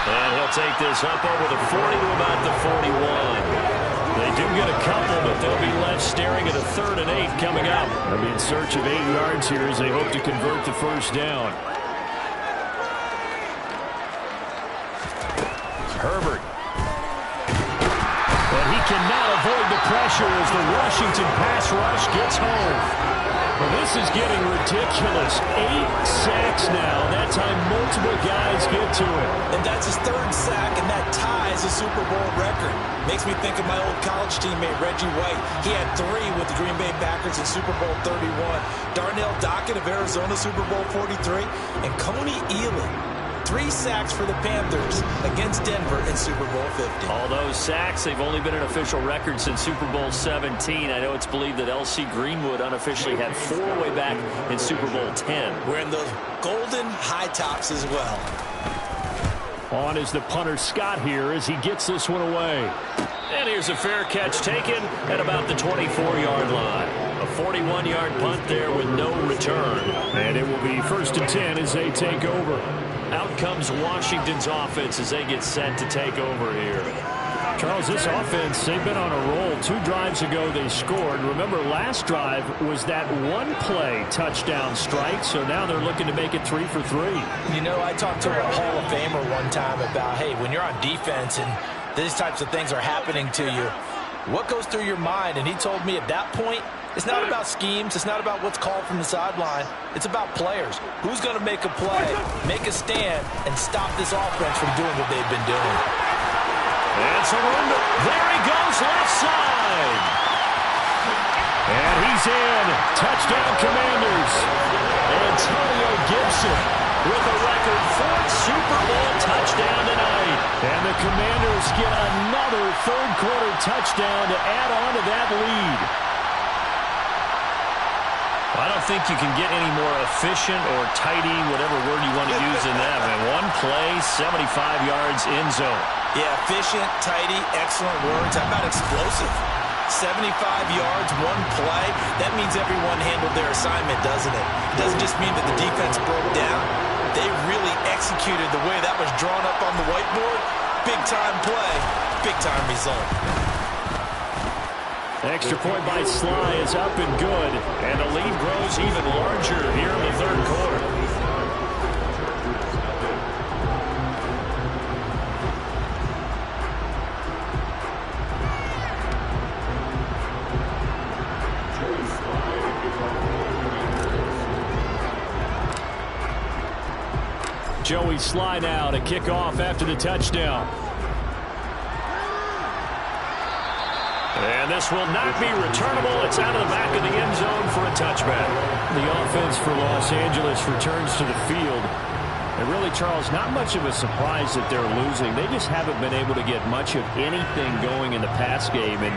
And he'll take this up over the 40 to about the 41. They do get a couple, but they'll be left staring at a 3rd and 8 coming up. They'll be in search of 8 yards here as they hope to convert the first down. Herbert. But he cannot avoid the pressure as the Washington pass rush gets home. Well, this is getting ridiculous. 8 sacks now. That time multiple guys get to it. And that's his 3rd sack, and that ties a Super Bowl record. Makes me think of my old college teammate, Reggie White. He had 3 with the Green Bay Packers in Super Bowl 31. Darnell Dockett of Arizona, Super Bowl 43. And Coney Ealy, 3 sacks for the Panthers against Denver in Super Bowl 50. All those sacks, they've only been an official record since Super Bowl 17. I know it's believed that L.C. Greenwood unofficially had 4 way back in Super Bowl 10. Wearing those golden high tops as well. On is the punter Scott here as he gets this one away. And here's a fair catch taken at about the 24-yard line. A 41-yard punt there with no return. And it will be 1st and 10 as they take over. Out comes Washington's offense as they get set to take over here. Charles, this offense, they've been on a roll. 2 drives ago they scored. Remember, last drive was that one-play touchdown strike, so now they're looking to make it 3 for 3. You know, I talked to a Hall of Famer one time about, hey, when you're on defense and these types of things are happening to you, what goes through your mind? And he told me at that point, it's not about schemes. It's not about what's called from the sideline. It's about players. Who's going to make a play, make a stand, and stop this offense from doing what they've been doing? And Sarunda, there he goes, left side. And he's in. Touchdown, Commanders. Antonio Gibson with a record 4th Super Bowl touchdown tonight. And the Commanders get another third-quarter touchdown to add on to that lead. I don't think you can get any more efficient or tidy, whatever word you want to use in that. Man, one play, 75 yards in zone. Yeah, efficient, tidy, excellent words. How about explosive? 75 yards, one play. That means everyone handled their assignment, doesn't it? It doesn't just mean that the defense broke down. They really executed the way that was drawn up on the whiteboard. Big-time play, big-time result. Extra point by Sly is up and good. And the lead grows even larger here in the third quarter. Joey Sly now to kick off after the touchdown. And this will not be returnable. It's out of the back of the end zone for a touchback. The offense for Los Angeles returns to the field. And really, Charles, not much of a surprise that they're losing. They just haven't been able to get much of anything going in the pass game. And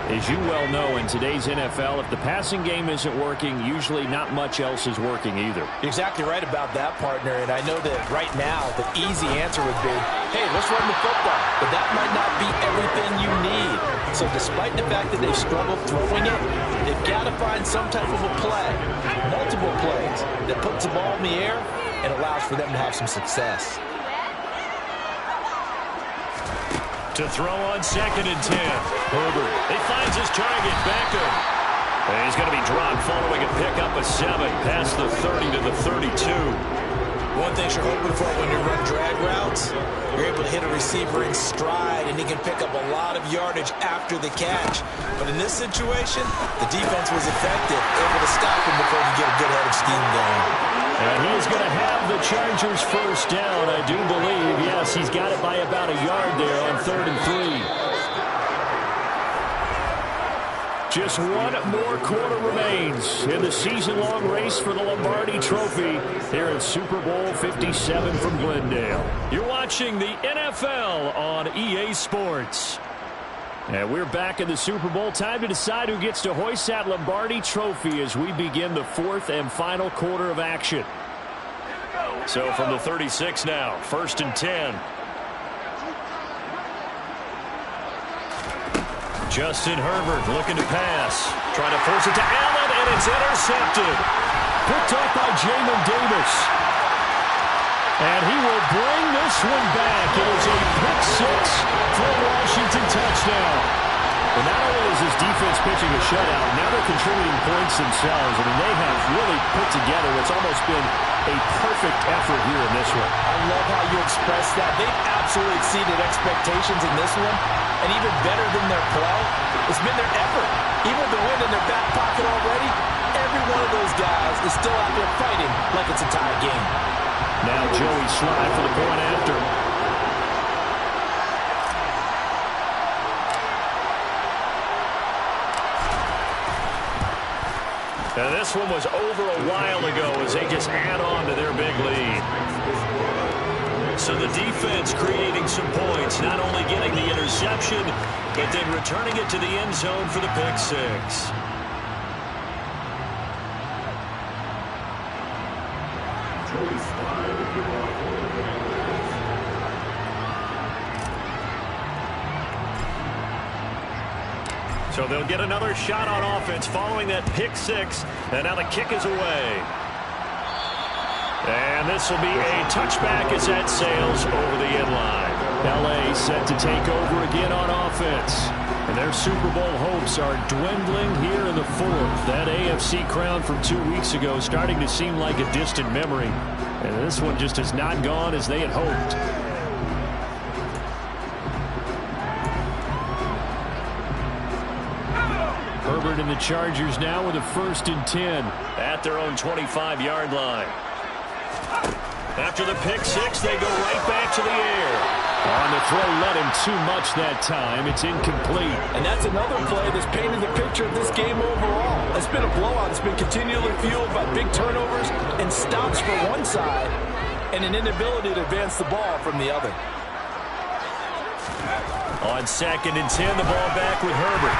as you well know, in today's NFL, if the passing game isn't working, usually not much else is working either. You're exactly right about that, partner. And I know that right now the easy answer would be, hey, let's run the football. But that might not be everything you need. So despite the fact that they've struggled throwing it, they've got to find some type of a play, multiple plays, that puts the ball in the air and allows for them to have some success. To throw on 2nd and 10. Herbert. He finds his target, Beckham. And he's going to be dropped following a pickup of 7 past the 30 to the 32. One thing you're hoping for when you run drag routes, you're able to hit a receiver in stride, and he can pick up a lot of yardage after the catch. But in this situation, the defense was effective, able to stop him before he get a good head of steam going. And he's going to have the Chargers first down, I do believe. Yes, he's got it by about a yard there on 3rd and 3. Just one more quarter remains in the season-long race for the Lombardi Trophy here in Super Bowl 57 from Glendale. You're watching the NFL on EA Sports. And we're back in the Super Bowl. Time to decide who gets to hoist that Lombardi Trophy as we begin the 4th and final quarter of action. So from the 36 now, 1st and 10. Justin Herbert looking to pass. Trying to force it to Allen, and it's intercepted. Picked off by Jamin Davis. And he will bring this one back. It is a pick 6 for a Washington touchdown. And not only is his defense pitching a shutout, now they're contributing points themselves. I mean, they have really put together what's almost been a perfect effort here in this one. I love how you express that. They've absolutely exceeded expectations in this one. And even better than their play, it's been their effort. Even with the win in their back pocket already, every one of those guys is still out there fighting like it's a tie game. Now Joey Sly for the point after. And this one was over a while ago as they just add on to their big lead. So the defense creating some points, not only getting the interception, but then returning it to the end zone for the pick 6. So they'll get another shot on offense following that pick 6, and now the kick is away. And And this will be a touchback as that sails over the end line. L.A. set to take over again on offense. And their Super Bowl hopes are dwindling here in the fourth. That AFC crown from 2 weeks ago starting to seem like a distant memory. And this one just has not gone as they had hoped. Herbert and the Chargers now with a 1st and 10. At their own 25-yard line. After the pick six, they go right back to the air. On the throw, led him too much that time. It's incomplete. And that's another play that's painted the picture of this game overall. It's been a blowout. It's been continually fueled by big turnovers and stops for one side and an inability to advance the ball from the other. On 2nd and 10, the ball back with Herbert.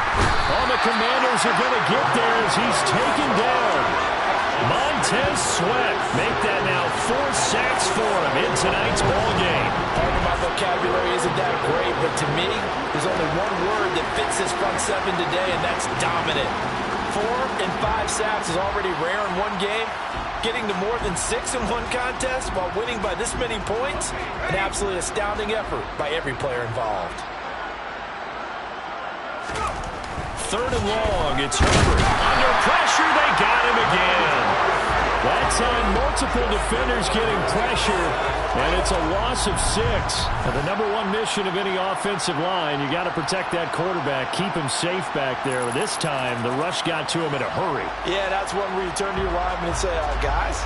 The Commanders are going to get there as he's taken down. Montez Sweat make that now 4 sacks for him in tonight's ball game. Part of my vocabulary isn't that great, but to me, there's only one word that fits this front seven today, and that's dominant. 4 and 5 sacks is already rare in one game. Getting to more than 6 in one contest while winning by this many points, an absolutely astounding effort by every player involved. 3rd and long, it's Herbert. Under pressure, they got him again. That time, multiple defenders getting pressure, and it's a loss of 6. And the #1 mission of any offensive line, you got to protect that quarterback, keep him safe back there. This time, the rush got to him in a hurry. Yeah, that's one where you turn to your lineman and say, guys,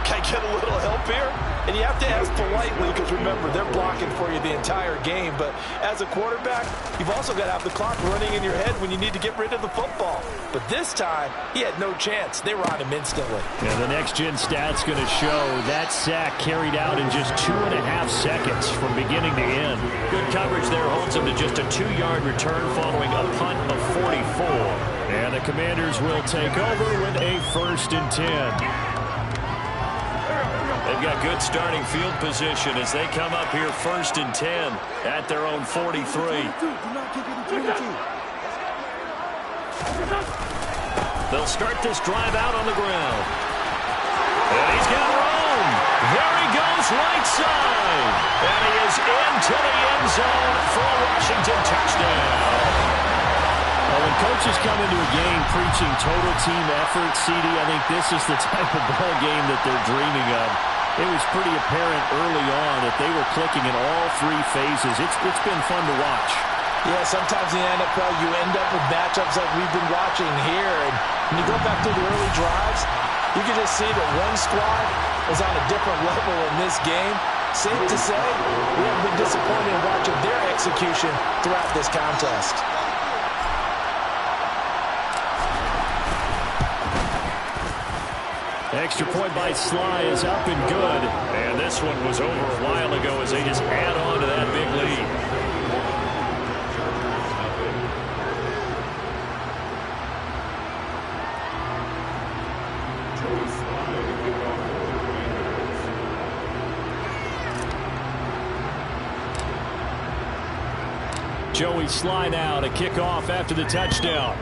can I get a little help here? And you have to ask politely because, remember, they're blocking for you the entire game. But as a quarterback, you've also got to have the clock running in your head when you need to get rid of the football. But this time, he had no chance. They were on him instantly. And the next-gen stat's going to show that sack carried out in just 2.5 seconds from beginning to end. Good coverage there holds him to just a 2-yard return following a punt of 44. And the Commanders will take over with a 1st and 10. They've got good starting field position as they come up here 1st and 10 at their own 43. They'll start this drive out on the ground. And he's got room. There he goes right side. And he is into the end zone for a Washington touchdown. Well, when coaches come into a game preaching total team effort, CD, I think this is the type of ball game that they're dreaming of. It was pretty apparent early on that they were clicking in all 3 phases. It's been fun to watch. Yeah, sometimes in the NFL you end up with matchups like we've been watching here. And when you go back to the early drives, you can just see that one squad is on a different level in this game. Safe to say, we have been disappointed in watching their execution throughout this contest. Extra point by Sly is up and good. And this one was over a while ago as they just add on to that big lead. Joey Sly now to kick off after the touchdown.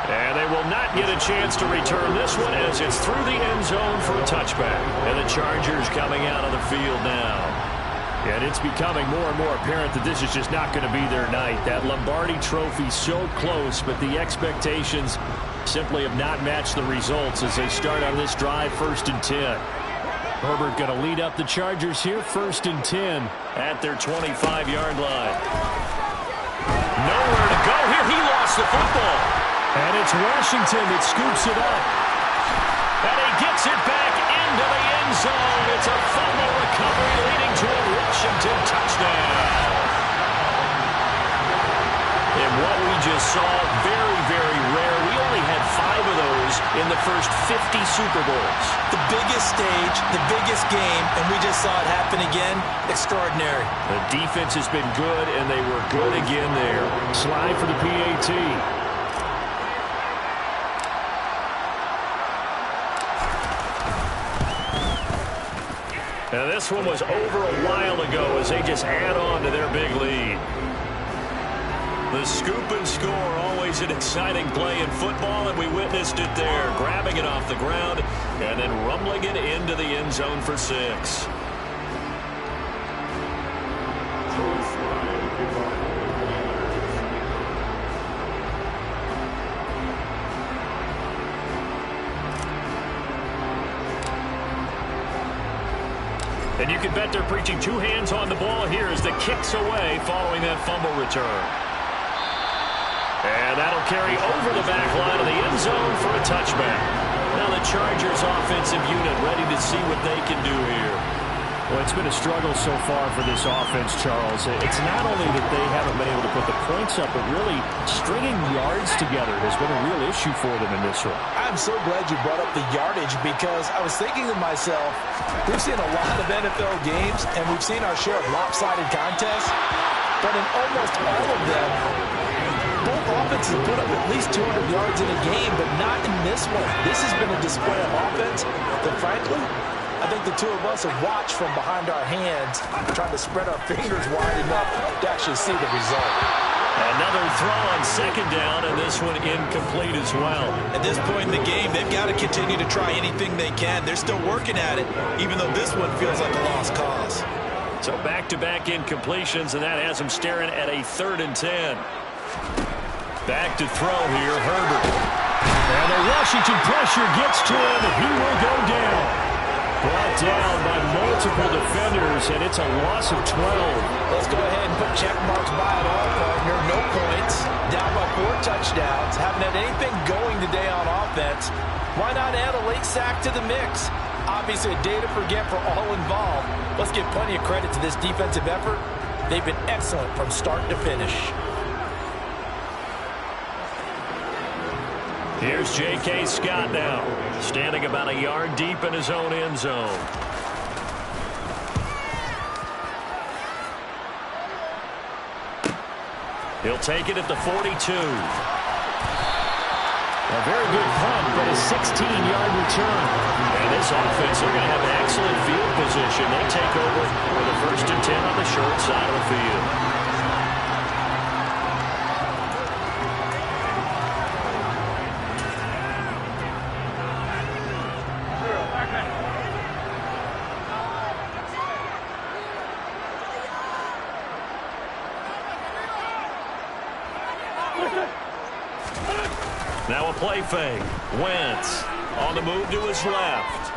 And they will not get a chance to return this one as it's through the end zone for a touchback. And the Chargers coming out of the field now. And it's becoming more and more apparent that this is just not going to be their night. That Lombardi trophy so close, but the expectations simply have not matched the results as they start on this drive 1st and 10. Herbert going to lead up the Chargers here 1st and 10 at their 25-yard line. Nowhere to go here. He lost the football. And it's Washington that scoops it up. And he gets it back into the end zone. It's a fumble recovery leading to a Washington touchdown. And what we just saw, very, very rare. We only had 5 of those in the first 50 Super Bowls. The biggest stage, the biggest game, and we just saw it happen again. Extraordinary. The defense has been good, and they were good again there. Slide for the PAT. Now this one was over a while ago as they just add on to their big lead. The scoop and score, always an exciting play in football, and we witnessed it there, grabbing it off the ground and then rumbling it into the end zone for 6. And you can bet they're preaching 2 hands on the ball here as the kick's away following that fumble return. And that'll carry over the back line of the end zone for a touchback. Now the Chargers offensive unit ready to see what they can do here. Well, it's been a struggle so far for this offense, Charles. It's not only that they haven't been able to put the points up, but really stringing yards together has been a real issue for them in this one. I'm so glad you brought up the yardage because I was thinking to myself, we've seen a lot of NFL games and we've seen our share of lopsided contests, but in almost all of them, both offenses put up at least 200 yards in a game, but not in this one. This has been a display of offense that, frankly, I think the two of us have watched from behind our hands, trying to spread our fingers wide enough to actually see the result. Another throw on 2nd down, and this one incomplete as well. At this point in the game, they've got to continue to try anything they can. They're still working at it, even though this one feels like a lost cause. So back-to-back incompletions, and that has them staring at a 3rd and 10. Back to throw here, Herbert. And the Washington pressure gets to him, and he will go down. Brought down by multiple defenders, and it's a loss of 12. Let's go ahead and put check marks by it all, partner. No points. Down by 4 touchdowns. Haven't had anything going today on offense. Why not add a late sack to the mix? Obviously a day to forget for all involved. Let's give plenty of credit to this defensive effort. They've been excellent from start to finish. Here's J.K. Scott now, standing about a yard deep in his own end zone. He'll take it at the 42. A very good punt, but a 16-yard return. And this offense are going to have excellent field position. They take over with a 1st and 10 on the short side of the field. Now a play fake. Wentz on the move to his left.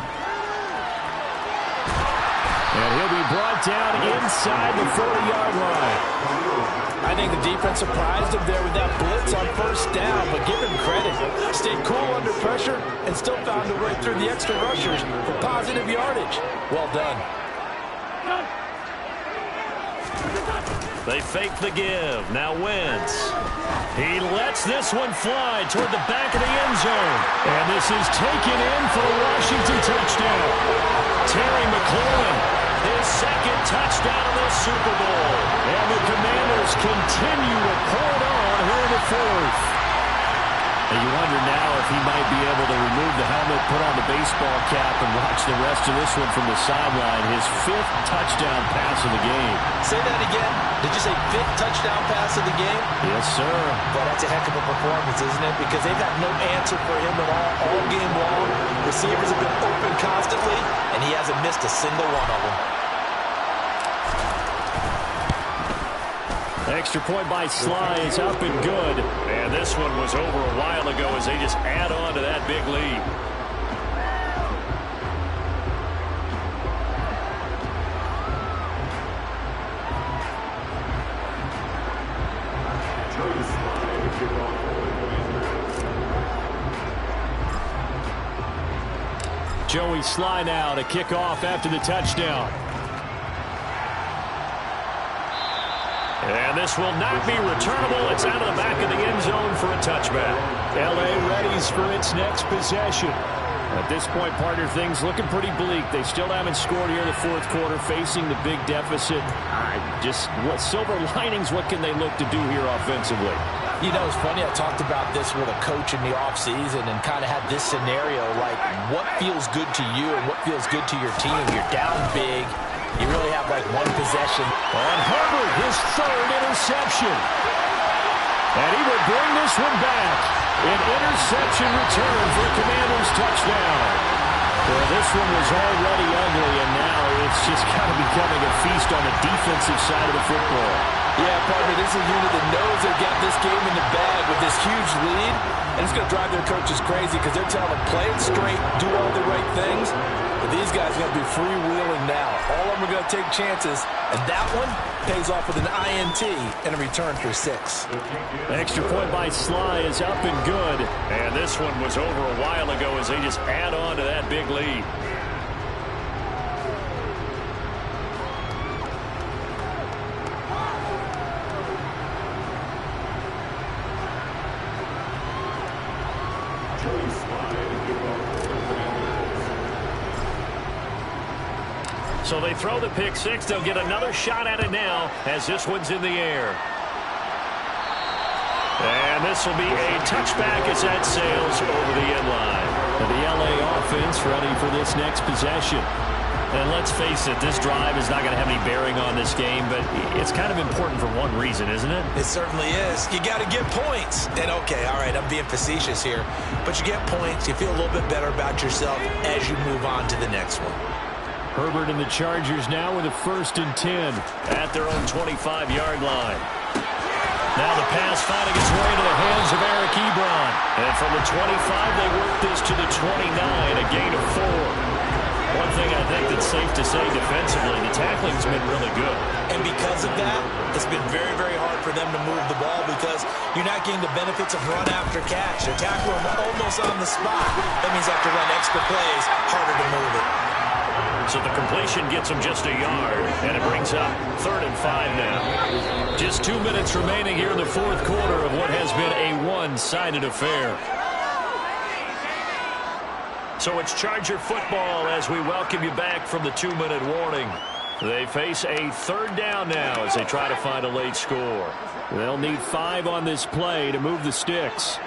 And he'll be brought down inside the 40-yard line. I think the defense surprised him there with that blitz on 1st down, but give him credit. Stayed cool under pressure and still found a way through the extra rushers for positive yardage. Well done. They fake the give. Now Wentz. He lets this one fly toward the back of the end zone. And this is taken in for the Washington touchdown. Terry McLaurin, his 2nd touchdown of the Super Bowl. And the Commanders continue to pour it on here in the 4th. And you wonder now if he might be able to remove the helmet, put on the baseball cap, and watch the rest of this one from the sideline. His 5th touchdown pass of the game. Say that again. Did you say 5th touchdown pass of the game? Yes, sir. Well, that's a heck of a performance, isn't it? Because they've had no answer for him at all game long. Receivers have been open constantly, and he hasn't missed a single one of them. Extra point by Sly is up and good. And this one was over a while ago as they just add on to that big lead. Joey Sly now to kick off after the touchdown. And this will not be returnable. It's out of the back of the end zone for a touchback. L.A. readies for its next possession. At this point, partner, things looking pretty bleak. They still haven't scored here in the 4th quarter, facing the big deficit. What silver linings, what can they look to do here offensively? You know, it's funny, I talked about this with a coach in the offseason and kind of had this scenario, like what feels good to you and what feels good to your team. You're down big. You really have like one possession. On Herbert, his 3rd interception. And he will bring this one back. An interception return for a Commanders touchdown. Well, this one was already ugly, and now it's just kind of becoming a feast on the defensive side of the football. Yeah, partner, this is a unit that knows they've got this game in the bag with this huge lead, and it's going to drive their coaches crazy because they're telling them play it straight, do all the right things. But these guys are going to be freewheeling now. All of them are going to take chances, and that one pays off with an INT and a return for 6. Extra point by Sly is up and good. And this one was over a while ago as they just add on to that big lead. So they throw the pick six. They'll get another shot at it now as this one's in the air. And this will be a touchback as that sails over the end line. The LA offense ready for this next possession. And let's face it, this drive is not going to have any bearing on this game, but it's kind of important for one reason, isn't it? It certainly is. You got to get points. And okay, all right, I'm being facetious here, but you get points, you feel a little bit better about yourself as you move on to the next one. Herbert and the Chargers now with a 1st and 10 at their own 25-yard line. Now the pass finding its way into the hands of Eric Ebron. And from the 25, they work this to the 29, a gain of 4. One thing I think that's safe to say defensively, the tackling's been really good. And because of that, it's been very, very hard for them to move the ball because you're not getting the benefits of run after catch. They're tackling them almost on the spot. That means they have to run extra plays, harder to move it. So the completion gets them just a yard, and it brings up 3rd and 5 now. Just 2 minutes remaining here in the 4th quarter of what has been a one-sided affair. So it's Charger football as we welcome you back from the 2-minute warning. They face a 3rd down now as they try to find a late score. They'll need 5 on this play to move the sticks.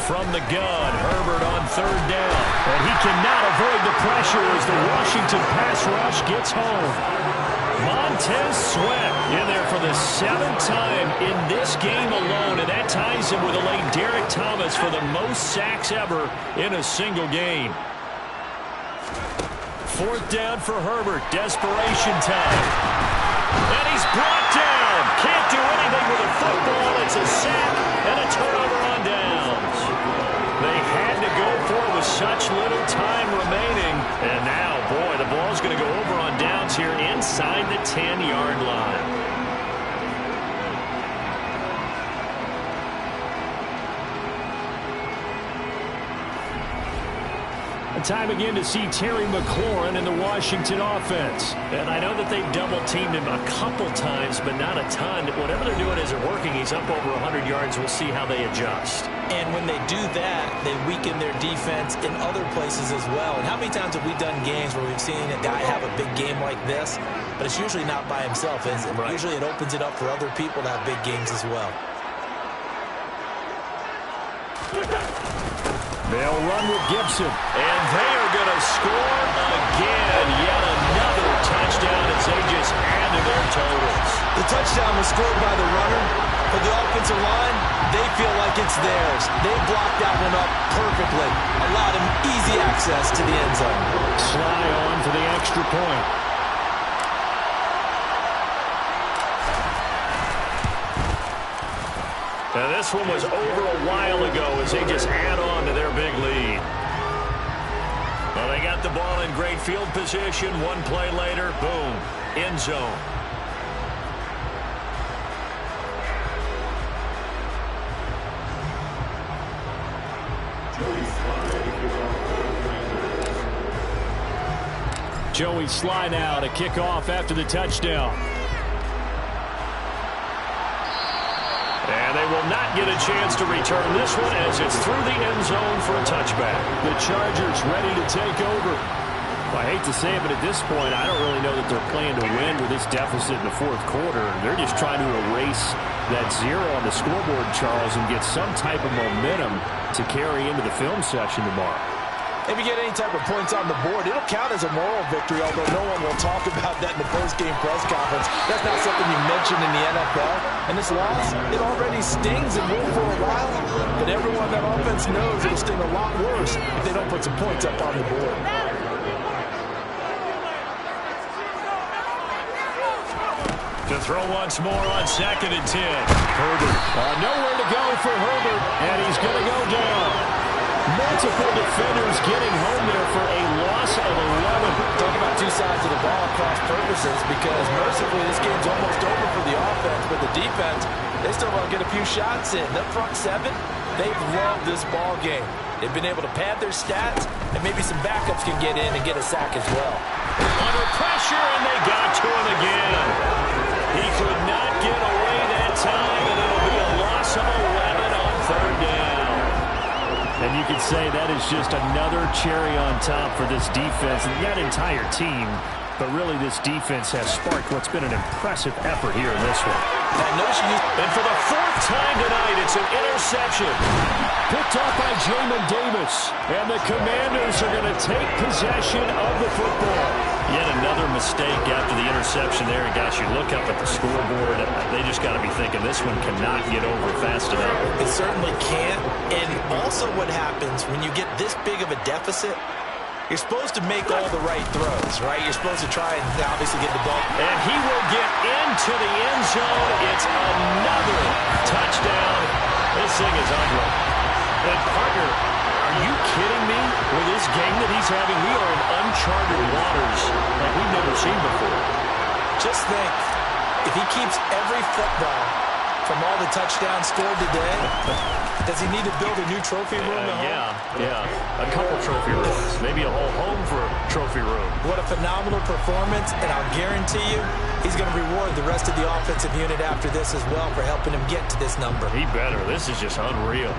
From the gun, Herbert on 3rd down. And he cannot avoid the pressure as the Washington pass rush gets home. Montez Sweat in there for the 7th time in this game alone, and that ties him with the late Derek Thomas for the most sacks ever in a single game. 4th down for Herbert, desperation time. And he's brought down. Can't do anything with a football. It's a sack and a turnover on downs. They had to go for it with such little time remaining. And now, boy, the ball's going to go over on downs here inside the 10-yard line. Time again to see Terry McLaurin in the Washington offense. And I know that they've double-teamed him a couple times, but not a ton. Whatever they're doing isn't working. He's up over 100 yards. We'll see how they adjust. And when they do that, they weaken their defense in other places as well. And how many times have we done games where we've seen a guy have a big game like this, but it's usually not by himself, is it? Right. Usually it opens it up for other people to have big games as well. They'll run with Gibson. And they are going to score again. Yet another touchdown as they just add to their totals. The touchdown was scored by the runner. For the offensive line, they feel like it's theirs. They blocked that one up perfectly. Allowed him easy access to the end zone. Sly on for the extra point. Now this one was over a while ago as they just add on to their big lead. Well, they got the ball in great field position. One play later, boom, end zone. Joey Sly now to kick off after the touchdown. And they will not get a chance to return this one as it's through the end zone for a touchback. The Chargers ready to take over. I hate to say it, but at this point, I don't really know that they're playing to win with this deficit in the 4th quarter. They're just trying to erase that 0 on the scoreboard, Charles, and get some type of momentum to carry into the film section tomorrow. If you get any type of points on the board, it'll count as a moral victory, although no one will talk about that in the post-game press conference. That's not something you mentioned in the NFL. And this loss, it already stings and will for a while. But everyone on that offense knows it'll sting a lot worse if they don't put some points up on the board. To throw once more on 2nd and 10. Herbert. Nowhere to go for Herbert, and he's going to go down. Multiple defenders getting home there for a loss of 11. Talk about two sides of the ball across purposes, because mercifully this game's almost over for the offense, but the defense, they still want to get a few shots in. That front seven, they've loved this ball game. They've been able to pad their stats, and maybe some backups can get in and get a sack as well. Under pressure, and they got to him again. He could not get away that time, and it'll be a loss of 11 on 3rd down. And you could say that is just another cherry on top for this defense and that entire team. But really, this defense has sparked what's been an impressive effort here in this one. And for the 4th time tonight, it's an interception. Picked up by Jamin Davis. And the Commanders are going to take possession of the football. Yet another mistake after the interception there. And gosh, you look up at the scoreboard, they just got to be thinking this one cannot get over fast enough. It certainly can't. And also what happens when you get this big of a deficit, you're supposed to make all the right throws, right? You're supposed to try and obviously get the ball. And he will get into the end zone. It's another touchdown. This thing is ugly. And partner, are you kidding me? With this game that he's having, we are in uncharted waters like we've never seen before. Just think, if he keeps every football from all the touchdowns scored today, does he need to build a new trophy room at home? Yeah. A couple trophy rooms. Maybe a whole home for a trophy room. What a phenomenal performance, and I'll guarantee you he's going to reward the rest of the offensive unit after this as well for helping him get to this number. He better. This is just unreal.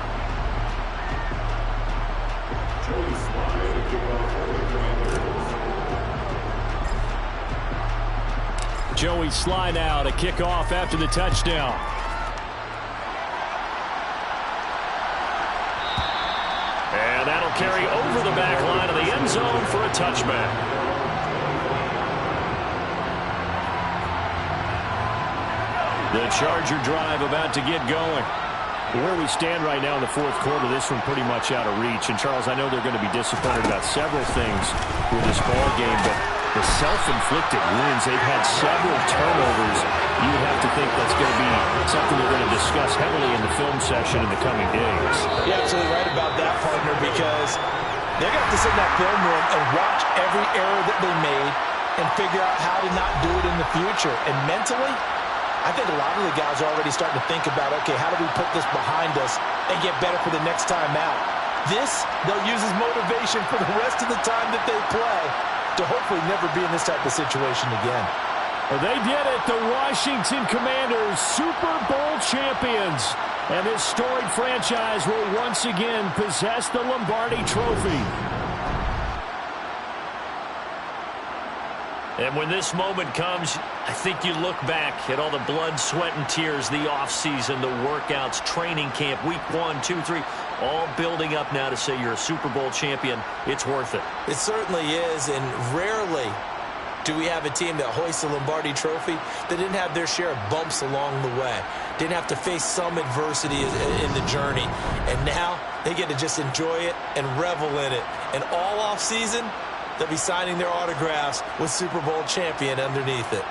Joey Sly now to kick off after the touchdown. And that'll carry over the back line of the end zone for a touchback. The Charger drive about to get going. Where we stand right now in the 4th quarter, this one pretty much out of reach. And, Charles, I know they're going to be disappointed about several things with this ball game, but the self-inflicted wounds, they've had several turnovers. You would have to think that's going to be something they're going to discuss heavily in the film session in the coming days. You're absolutely right about that, partner, because they're going to have to sit in that film room and watch every error that they made and figure out how to not do it in the future. And mentally, I think a lot of the guys are already starting to think about, okay, how do we put this behind us and get better for the next time out? This, they'll use as motivation for the rest of the time that they play to hopefully never be in this type of situation again. Well, they did it. The Washington Commanders, Super Bowl champions. And this storied franchise will once again possess the Lombardi Trophy. And when this moment comes, I think you look back at all the blood, sweat, and tears, the offseason, the workouts, training camp, week 1, 2, 3, all building up now to say you're a Super Bowl champion. It's worth it. It certainly is, and rarely do we have a team that hoists the Lombardi Trophy that didn't have their share of bumps along the way, didn't have to face some adversity in the journey, and now they get to just enjoy it and revel in it. And all offseason, they'll be signing their autographs with Super Bowl champion underneath it.